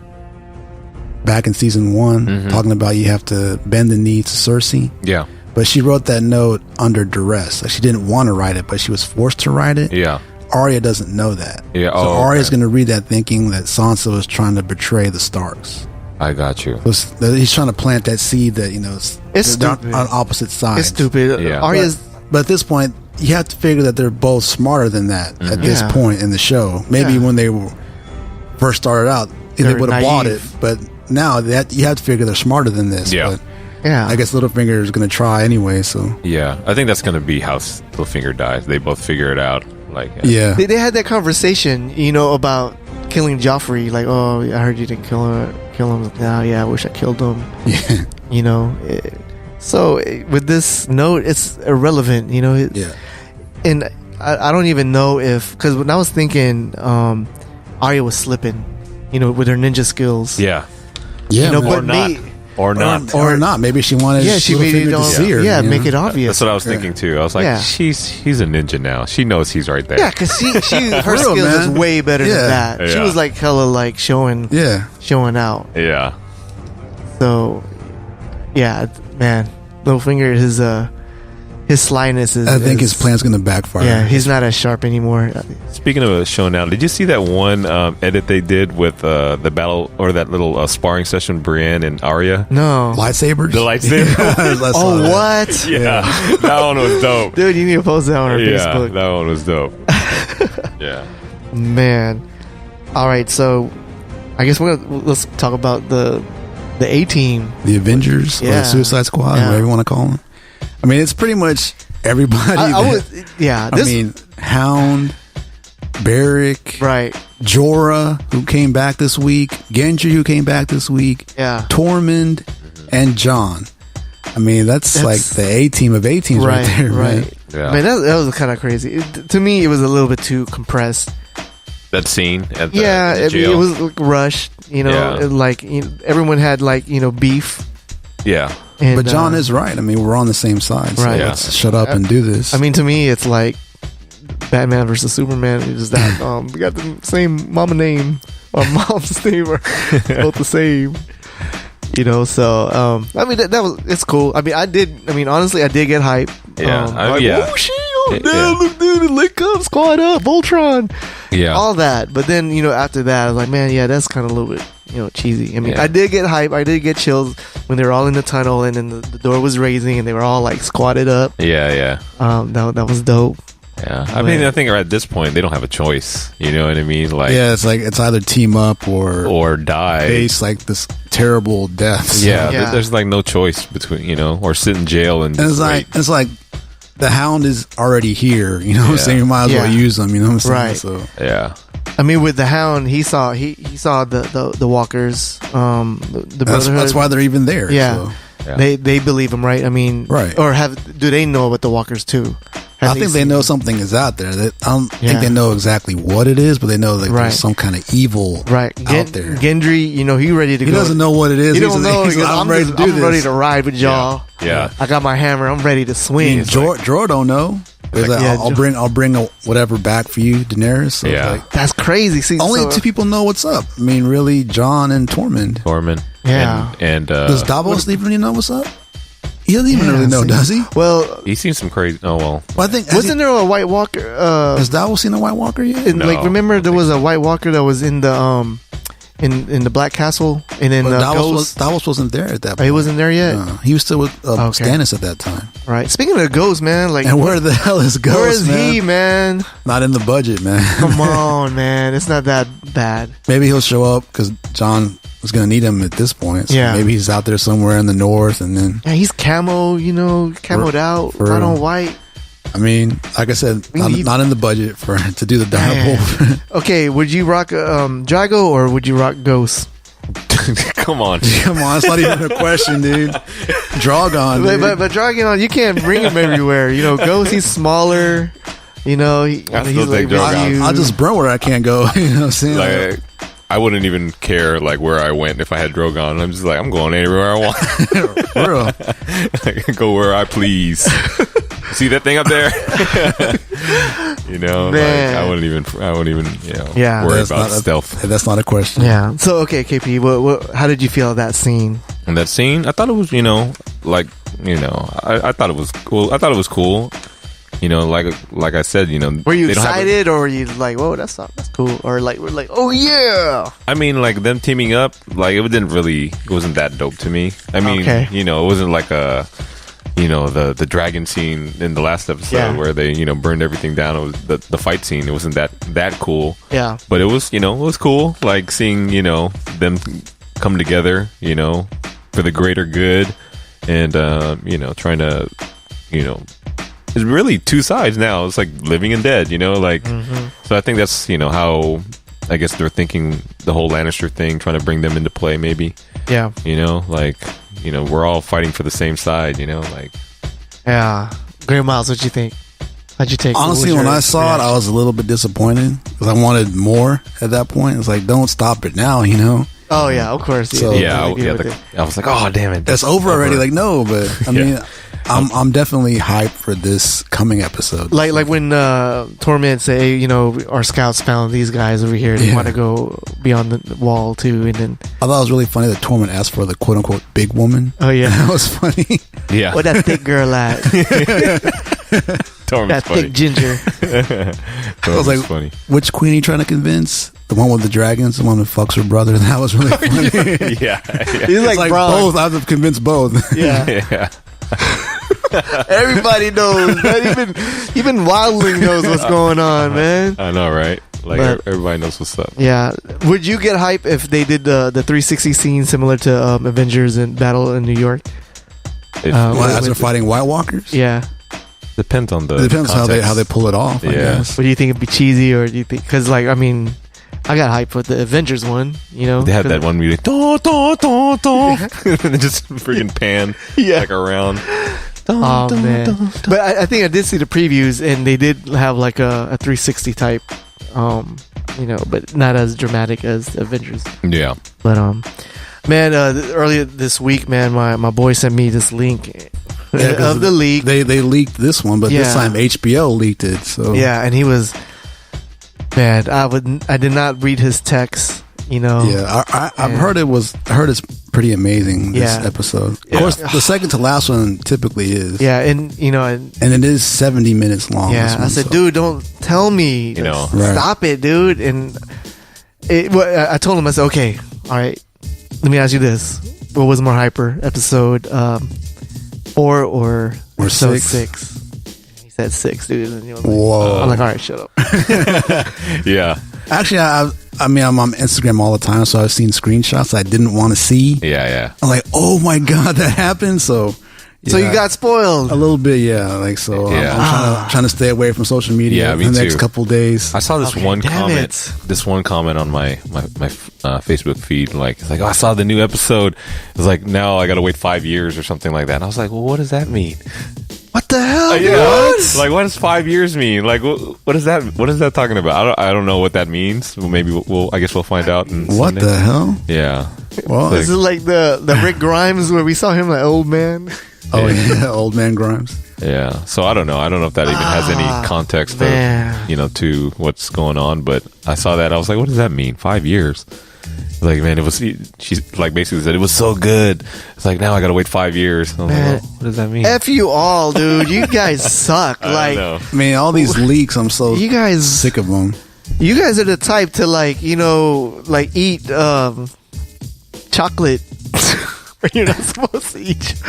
back in season 1, talking about you have to bend the knee to Cersei. Yeah. But she wrote that note under duress. Like she didn't want to write it, but she was forced to write it. Yeah. Arya doesn't know that. Yeah. So Oh, Arya's okay. going to read that thinking that Sansa was trying to betray the Starks. I got you. He's trying to plant that seed that, It's they're stupid. on opposite sides. It's stupid. Yeah. Arya's. But at this point, you have to figure that they're both smarter than that at this Yeah. point in the show. Maybe Yeah. when they first started out, they They're would have bought it. naive. But now that you have to figure they're smarter than this. Yeah. But Yeah. I guess Littlefinger is going to try anyway. So Yeah. I think that's going to be how Littlefinger dies. They both figure it out. Like, yeah, They had that conversation, about killing Joffrey. Like, oh, I heard you didn't kill him. Now, yeah, I wish I killed him. yeah, So with this note, it's irrelevant. yeah. And I don't even know because when I was thinking, Arya was slipping, with her ninja skills. Yeah. Yeah, know, man. but Or not. me- Or not. or not. Maybe she wanted she made it Littlefinger to on. see her. Yeah, you know? make it obvious. That's what I was thinking too. I was like, Yeah. he's a ninja now. She knows he's right there. Yeah, because her For real, skills is man. way better Yeah. than that. She Yeah. was like hella like showing out. Yeah. So yeah, man, Littlefinger his slyness is. I think his is- plan's going to backfire. Yeah, he's not as sharp anymore. Speaking of a show now, did you see that one edit they did with the battle or that little sparring session, Brienne and Arya? No. Lightsabers. The lightsaber. I saw Oh, that. what? Yeah, that one was dope. Dude, you need to post that on our Yeah, Facebook. that one was dope. Yeah. Man. All right, so I guess let's talk about the A team. The Avengers or Yeah. the Suicide Squad, Yeah. whatever you want to call them. I mean, it's pretty much everybody. This, Hound, Barrick, right. Jorah, who came back this week, Gendry, who came back this week, Yeah. Tormund, and John. I mean, that's like the A team of A teams right there, right. man. Yeah. Man, that was kind of crazy. To me, it was a little bit too compressed. That scene at the, Yeah, the I mean, jail. it was like, rushed. Yeah. and, like everyone had like beef. Yeah. And, But John is right. I mean, we're on the same side. So Right. let's shut up and do this. I mean, to me, it's like Batman versus Superman. It's just that we got the same mama name. Our mom's name are both the same. So I mean that was it's cool. I mean honestly I did get hype. Yeah. Yeah. Oh shit! Oh, Yeah. damn, look, dude, link up, squad up, Voltron, Yeah. all that. But then after that, I was like, man, yeah, that's kind of a little bit cheesy. I mean, Yeah. I did get hype. I did get chills when they were all in the tunnel and then the door was raising and they were all like squatted up. Yeah. That was dope. Yeah. I mean, I think at this point they don't have a choice. You know what I mean? Like, yeah, it's either team up or die. face like this terrible death. So- Yeah, Yeah. There's like no choice between or sit in jail and And it's just wait. like the Hound is already here. You know what I'm Yeah. saying? You might as well Yeah. use them. You know what I'm saying? Right. So Yeah. I mean, with the Hound, he saw the walkers, the Brotherhood. That's why they're even there. Yeah. So. Yeah. They believe him, right? I mean, right. Or do they know about the walkers too? I think they know something is out there. I don't think they know exactly what it is, but they know there's some kind of evil out there. Gendry, he ready to go. He doesn't know what it is. He don't know. He's like, I'm ready to do this. I'm ready to ride with y'all. Yeah. I got my hammer. I'm ready to swing. Jorah don't know. I'll bring whatever back for you, Daenerys. So that's crazy. See, only two people know what's up. I mean, really, Jon and Tormund. Yeah. And does Davos even know what's up? He doesn't even really know, does he? Well, he seems some crazy. Oh well. I think wasn't there a White Walker? Has Davos seen a White Walker yet? No, like, remember there was a White Walker that was in the in the Black Castle, and then Davos wasn't there at that point. Oh, he wasn't there yet. He was still with Stannis at that time. Right. Speaking of Ghost, man, like, and where the hell is Ghost? Where is he, man? Not in the budget, man. Come on, man. It's not that bad. Maybe he'll show up because Jon was going to need him at this point. So maybe he's out there somewhere in the north, and then he's camoed out, white on white. I mean, like I said, not in the budget to do the Dire Wolf. Okay, would you rock Drago or would you rock Ghost? Come on, it's not even a question, dude. Drogon, dude. But Drogon, you can't bring him everywhere. Ghost, he's smaller. He's like, I'll just burn where I can't go. You know what I'm saying? Like, I wouldn't even care like where I went if I had Drogon. I'm just like, I'm going anywhere I want. For real. I can go where I please. See that thing up there? Man. I wouldn't even worry about stealth. That's not a question. Yeah. So okay, KP, how did you feel that scene? And that scene, I thought it was, I thought it was cool. I thought it was cool. Like I said, were you excited or were you like, whoa, that's cool, or like we're like, oh yeah? I mean, like them teaming up, like it wasn't that dope to me. I mean, it wasn't like the dragon scene in the last episode where they burned everything down. It was the fight scene. It wasn't that cool. Yeah, but it was it was cool, like seeing them come together, for the greater good, and trying to it's really two sides now. It's like living and dead, So I think that's how I guess they're thinking the whole Lannister thing, trying to bring them into play, maybe. Yeah. We're all fighting for the same side, like. Yeah. Great Miles, what'd you think? How'd you take? Honestly, when I saw it, I was a little bit disappointed because I wanted more at that point. It's like, don't stop it now, Oh yeah, of course. So, I was like, oh damn it, that's over already. Like, no, but I mean. I'm definitely hyped for this coming episode. Like when Torment say, our scouts found these guys over here. They want to go beyond the wall too, and then I thought it was really funny that Torment asked for the quote unquote big woman. Oh yeah, that was funny. Yeah, what that thick girl at? That funny. Thick ginger. I was like, funny. Which queen are you trying to convince? The one with the dragons, the one that fucks her brother. That was really funny. Yeah. He's like both. I have to convince both. Yeah. Everybody knows, man. Even Wildling knows what's going on, man. I know, right? Like, everybody knows what's up. Yeah. Would you get hype if they did the 360 scene similar to Avengers and Battle in New York? As they're fighting White Walkers? Yeah. Depends on the. It depends how they pull it off. I guess. But do you think it'd be cheesy, or do you think? Because I got hyped with the Avengers one. They had that one music, and then just freaking pan around. Oh man! But I think I did see the previews, and they did have like a 360 type, but not as dramatic as the Avengers. Yeah. But man, earlier this week, man, my boy sent me this link of the leak. They leaked this one, but this time HBO leaked it. So and he was. Man, I did not read his text, Yeah, I've heard it's pretty amazing, this episode. Of course, the second to last one typically is. Yeah, and it is 70 minutes long. Yeah, I said, dude, don't tell me. Stop it, dude. And I told him, I said, okay, all right, let me ask you this. What was more hyper, episode 4 or episode 6? Said 6, dude. And he was like, whoa! I'm like, all right, shut up. Yeah. Actually, I'm on Instagram all the time, so I've seen screenshots I didn't want to see. Yeah. I'm like, oh my god, that happened. So, So you got spoiled a little bit, yeah. Like so, Yeah. I'm trying to stay away from social media Yeah, me the next too. couple days. I saw this Okay, one damn comment. it. This one comment on my Facebook feed. Like it's like, oh, I saw the new episode. It's like now I got to wait 5 years or something like that. And I was like, well, what does that mean? what the hell Yeah, like what does 5 years mean? Like what is that? What is that talking about? I don't know what that means. Well, maybe I guess we'll find out. What the hell? Yeah. Well, Is it like the Rick Grimes where we saw him like old man? oh yeah, old man Grimes. Yeah. So I don't know. I don't know if that even has any context man. of, to what's going on. But I saw that. I was like, what does that mean? 5 years? Like, man, it was. She's like basically said it was so good. It's like now I got to wait 5 years. I was Man. like, oh, what does that mean? F you all, dude. You guys suck. I Like know. I mean, all these leaks. I'm so you guys sick of them. You guys are the type to like eat chocolate. You're not supposed to eat.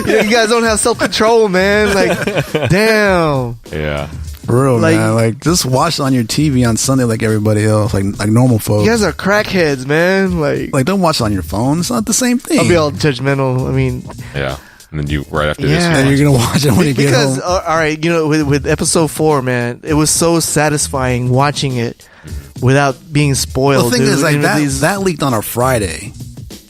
You guys don't have self-control, man. Like, damn. Yeah. For real, Like- man. Like, just watch on your TV on Sunday like everybody else, like normal folks. You guys are crackheads, man. Like Like, don't watch it on your phone. It's not the same thing. I'll be all judgmental. I mean, Yeah. And then you right after Yeah. and this. you're gonna watch it when you get because home. all right, with episode 4, man, it was so satisfying watching it without being spoiled. The thing dude. is, like These- that leaked on a Friday.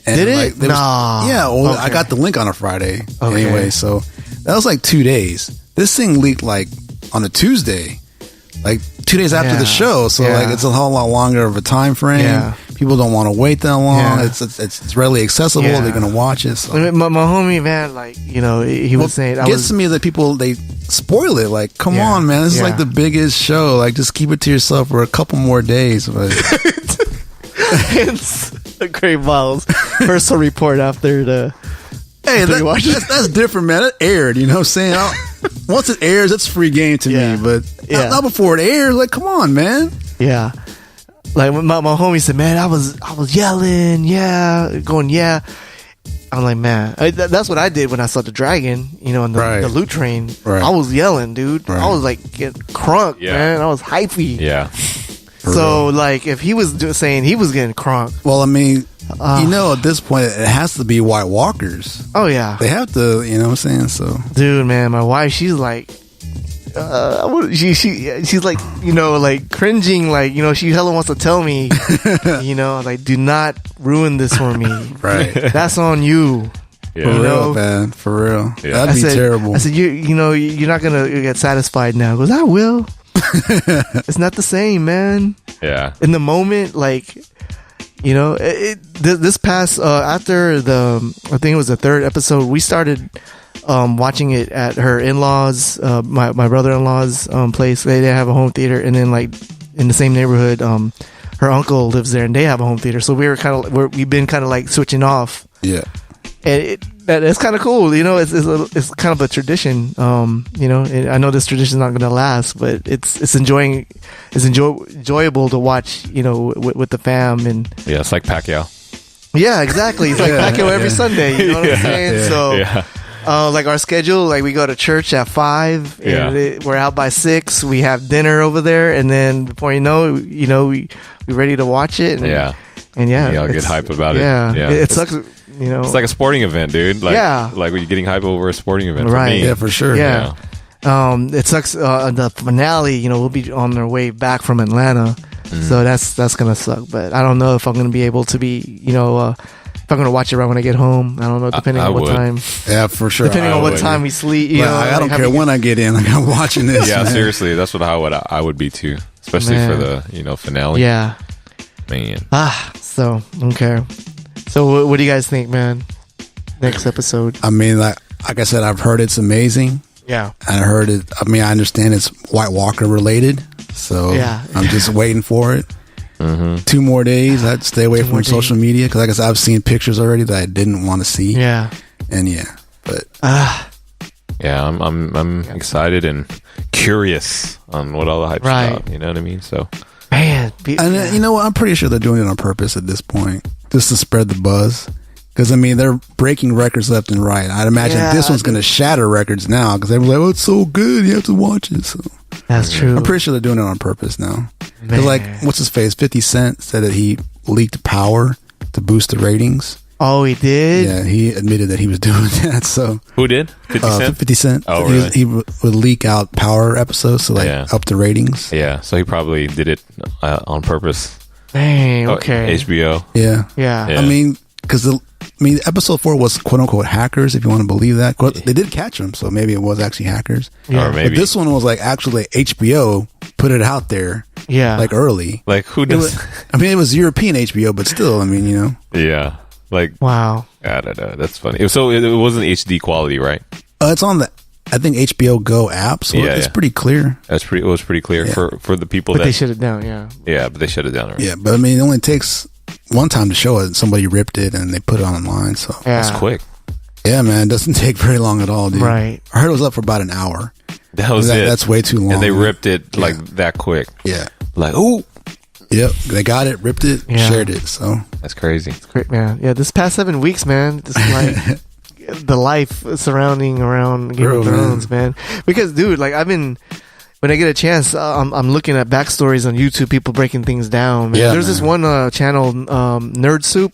And Did it? like, there was- Nah. yeah. Well, I Okay. got the link on a Friday Okay. anyway, so that was like 2 days. This thing leaked like on a Tuesday, like 2 days after Yeah. the show. So Yeah. like it's a whole lot longer of a time frame. Yeah. People don't want to wait that long. Yeah. It's readily accessible. Yeah. They're gonna watch it. So. I mean, my homie, man, like he was saying, I gets was to me that people they spoil it. Like, come Yeah. on, man, this is Yeah. like the biggest show. Like, just keep it to yourself for a couple more days. But It's a great balls. Personal report after the. hey, After you watch it. that's different, man. It aired. You know what I'm saying? Once it airs, it's free game to Yeah. me. But Yeah. not before it airs. Like, come on, man. Yeah, like when my homie said, man, I was yelling, going. I'm like, man, that's what I did when I saw the dragon, on Right. the loot train. Right. I was yelling, dude. Right. I was like getting crunk, Yeah. man. I was hypey. Yeah. So like, if he was just saying he was getting crunk, Well, I mean, at this point, it has to be White Walkers. oh yeah, They have to, you know what I'm saying? So, dude, man, my wife, she's like, she's like, like cringing, like, she hella wants to tell me, like, do not ruin this for me. right. That's on you. For Yeah. real, man. For real. Yeah. That'd be terrible. I said, you're not gonna get satisfied now. He goes, I will. It's not the same, man. Yeah. In the moment, like, this past after I think it was the 3rd episode, we started watching it at her in-laws, my brother-in-law's place. They have a home theater, and then like in the same neighborhood, her uncle lives there, and they have a home theater. So we've been kind of like switching off, Yeah. and it's kind of cool. It's kind of a tradition. And I know this tradition is not going to last, but it's enjoyable to watch. With the fam, and Yeah. It's like Pacquiao. yeah, exactly. It's like Pacquiao every Sunday. You know what I'm saying? Yeah. So. Yeah. Like our schedule, like we go to church at 5, and Yeah. we're out by 6. We have dinner over there, and then before you know, we ready to watch it. And, Yeah. and Y'all get it's- hype about it. Yeah, Yeah. It sucks. It's like a sporting event, dude. Like, Yeah. Like when you're getting hype over a sporting event. Right. For me. Yeah, for sure. Yeah. It sucks. The finale, we'll be on our way back from Atlanta, so that's gonna suck. But I don't know if I'm gonna be able to be, if I'm gonna watch it right when I get home. I don't know, depending I on what would. time. Yeah, for sure. Depending on what would. time we sleep. Like, I don't care when I get in. Like, I'm watching this. Yeah, man. seriously, that's what I would be too, especially Man. for the finale. Yeah. Man. So okay. So what do you guys think, man? Next episode. I mean, like I said, I've heard it's amazing. Yeah. I heard it. I mean, I understand it's White Walker related. So Yeah. I'm just waiting for it. Mm-hmm. 2 more days. I'd stay away more from social media because, like I said, I've seen pictures already that I didn't want to see. Yeah. And but Yeah, I'm excited and curious on what all the hype's Right. about. You know what I mean? So Man. and you know what? I'm pretty sure they're doing it on purpose at this point, just to spread the buzz. Because I mean, they're breaking records left and right. I'd imagine Yeah, this one's going to shatter records now because they're like, "Oh, it's so good, you have to watch it." So That's true. I'm pretty sure they're doing it on purpose now. 'Cause, Man. like, what's his face? 50 Cent said that he leaked power to boost the ratings. Oh, he did. Yeah, he admitted that he was doing that. So Who did? 50 Cent? 50 Cent. Oh, He really? he would leak out Power episodes to up the ratings. Yeah, so he probably did it on purpose. Dang. Okay. HBO. Yeah. Yeah. Yeah. I mean, because episode 4 was quote unquote hackers, if you want to believe that. They did catch them, so maybe it was actually hackers. Yeah. Or maybe. But this one was like actually HBO put it out there, Yeah. like early. Like, who It does... was, it was European HBO, but still, Yeah. Like, Wow. I don't know. That's funny. So it wasn't HD quality, right? It's on the, I think, HBO Go app, so it's pretty clear. It was pretty clear for the people But they that... shut it down. Yeah. Yeah, but they shut it down already. Yeah, but it only takes one time to show it. Somebody ripped it and they put it online, so. Yeah. That's quick. Yeah, man, it doesn't take very long at all, dude. Right. I heard it was up for about an hour. That was it. That's way too long. And they ripped it like that quick. Yeah. Like, ooh, Yep, they got it, ripped it, Yeah. shared it, so. that's crazy. Great, man. Yeah. This past 7 weeks, man, just like the life surrounding around Game of Thrones, man. Because, dude, like when I get a chance, I'm looking at backstories on YouTube, people breaking things down. Man. Yeah, There's this one channel, Nerd Soup.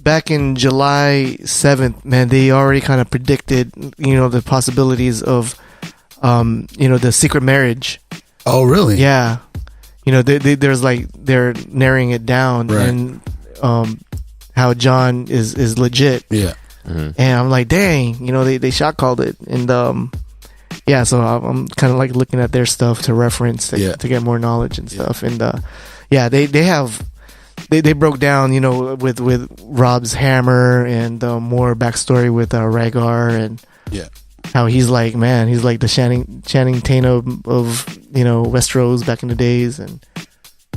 Back in July 7th, man, they already kind of predicted, the possibilities of, the secret marriage. Oh, really? Yeah. There's like, they're narrowing it down Right. and how John is legit. Yeah. And I'm like, dang, they shot called it. And yeah, so I'm kind of like looking at their stuff to reference to get more knowledge and stuff. And yeah, they broke down, with Rob's hammer and more backstory with Rhaegar and how he's like, man, he's like the Channing Tatum of Westeros back in the days. And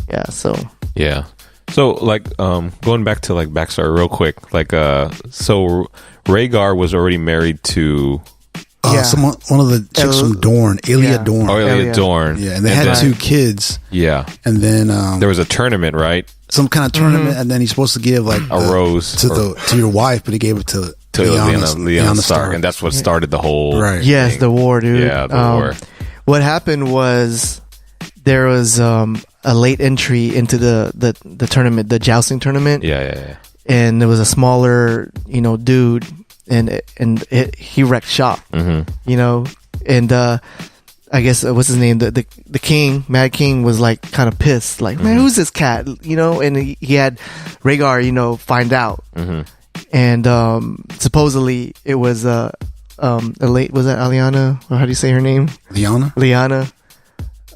yeah, so like going back to like backstory real quick, like so Rhaegar was already married to one of the chicks from Dorne, Elia Dorne. Elia Dorne. Yeah, and they had 2 kids. Yeah. And then There was a tournament, right? some kind of tournament, and then he's supposed to give like A rose to your wife, but he gave it to Lyanna Stark, and that's what started the whole yes, thing. the war, dude. Yeah, the war. What happened was there was a late entry into the tournament, the jousting tournament. Yeah. And there was a smaller, dude, and he wrecked shop. And I guess what's his name? The king, Mad King, was like kind of pissed, like, man, who's this cat? And he had Rhaegar, find out. And supposedly it was was that Aliana, or how do you say her name? Lyanna.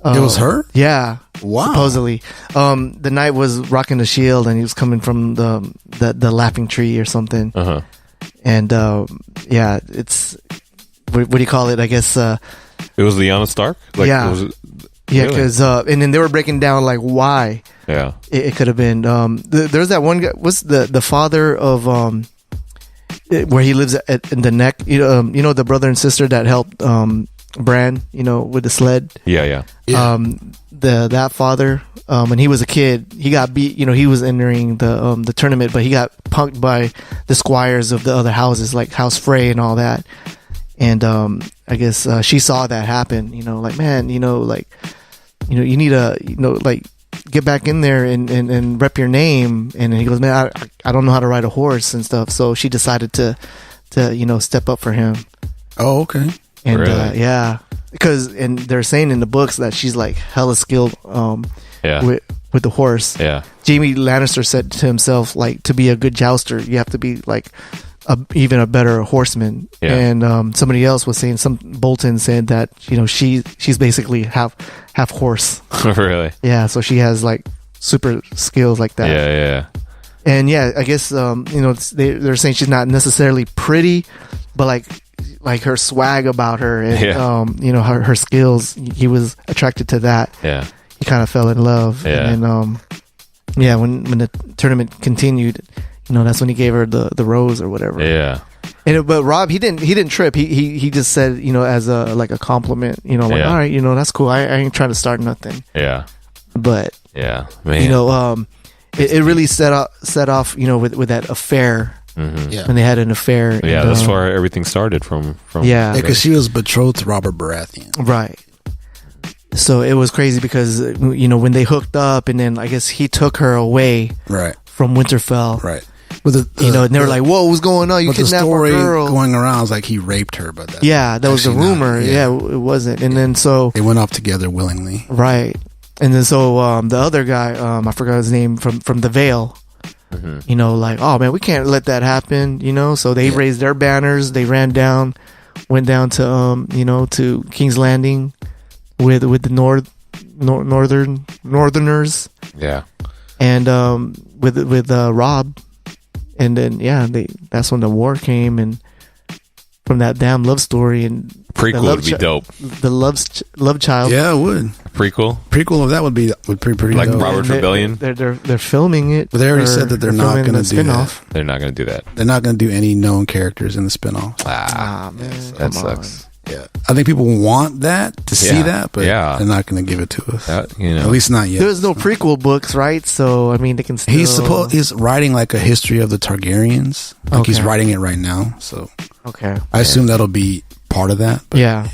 It was her? Yeah. Wow. Supposedly. The knight was rocking the shield and he was coming from the laughing tree or something. And yeah, it's what do you call it? I guess it was Lyanna Stark? Like, yeah. Was it, yeah, really? because and then they were breaking down like why it could have been there's that one guy, what's the father of where he lives in the neck, the brother and sister that helped Bran, with the sled. Yeah. That father, when he was a kid, he got beat. He was entering the tournament, but he got punked by the squires of the other houses, like House Frey and all that. And I guess she saw that happen. Like, man, like, you need to, like, get back in there and rep your name. And he goes, man, I don't know how to ride a horse and stuff. So she decided to step up for him. Oh, okay. And really? yeah, because they're saying in the books that she's like hella skilled with the horse. Yeah. Jaime Lannister said to himself, like, to be a good jouster, you have to be like even a better horseman. Yeah. And somebody else was saying, Bolton said that she's basically half horse. Really? Yeah, so she has like super skills like that. Yeah. And yeah, I guess they're saying she's not necessarily pretty, but like her swag about her and her skills, he was attracted to that. Yeah. He kind of fell in love. Yeah. And then when the tournament continued, that's when he gave her the rose or whatever. Yeah. But Rob, he didn't trip. He just said, as a compliment, all right, that's cool. I ain't trying to start nothing. Yeah. But yeah, man. it really set off, with that affair. Yeah. When they had an affair. Yeah, and, that's where everything started from. Yeah. Because she was betrothed to Robert Baratheon. Right. So it was crazy because, when they hooked up and then I guess he took her away Right. from Winterfell. Right. But and they were like, "Whoa, what's going on? You but the kidnapped story our girl." going around was like he raped her, but that, that was the actually not. rumor. It wasn't. And then so they went off together willingly. right, and then so the other guy, I forgot his name from the Veil. Like, oh man, we can't let that happen. So they raised their banners. They went down to to King's Landing with the Northerners. Yeah. And with Rob, and then that's when the war came, and from that damn love story and prequel would be dope. The love child, Yeah, it would. Prequel of that would be pretty like dope. Robert's Rebellion. They're filming it, But they already said that they're not filming going the to do that. spinoff. They're not going to do that. They're not going to do any known characters in the spinoff. Man, That come sucks. Yeah, I think people want that to see that, but they're not going to give it to us. At least not yet. There's no prequel books, right? So I mean, they can still. He's writing like a history of the Targaryens. Like he's writing it right now. So I assume that'll be part of that. But Yeah,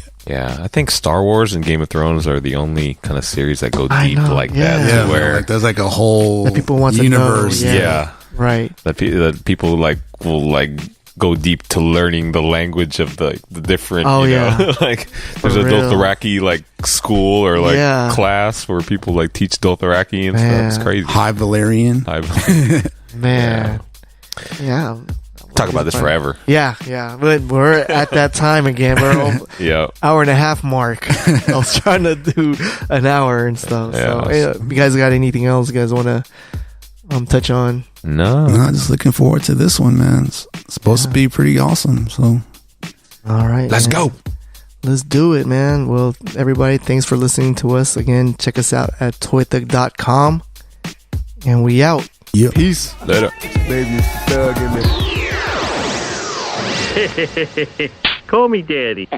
I think Star Wars and Game of Thrones are the only kind of series that go deep like that. yeah, To where like there's like a whole that people want universe. to know. yeah, Right. that people like will like go deep to learning the language of the different. Like there's a Dothraki like school or like class where people like teach Dothraki and stuff. It's crazy. High Valyrian. Man. Yeah. Talk about this forever. Yeah. But we're at that time again. We're hour and a half mark. I was trying to do an hour and stuff. So, if you guys got anything else you guys want to touch on? No, just looking forward to this one, man. It's supposed to be pretty awesome. So, all right, let's go. Let's do it, man. Well, everybody, thanks for listening to us. Again, check us out at toythug.com. And we out. Yep. Peace. Later. Baby, it's the thug in there. Call me Daddy.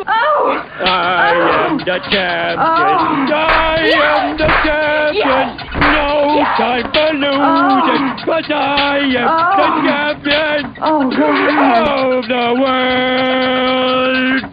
I am the champion. I am the champion. No time for losing, 'cause I am the champion of the world.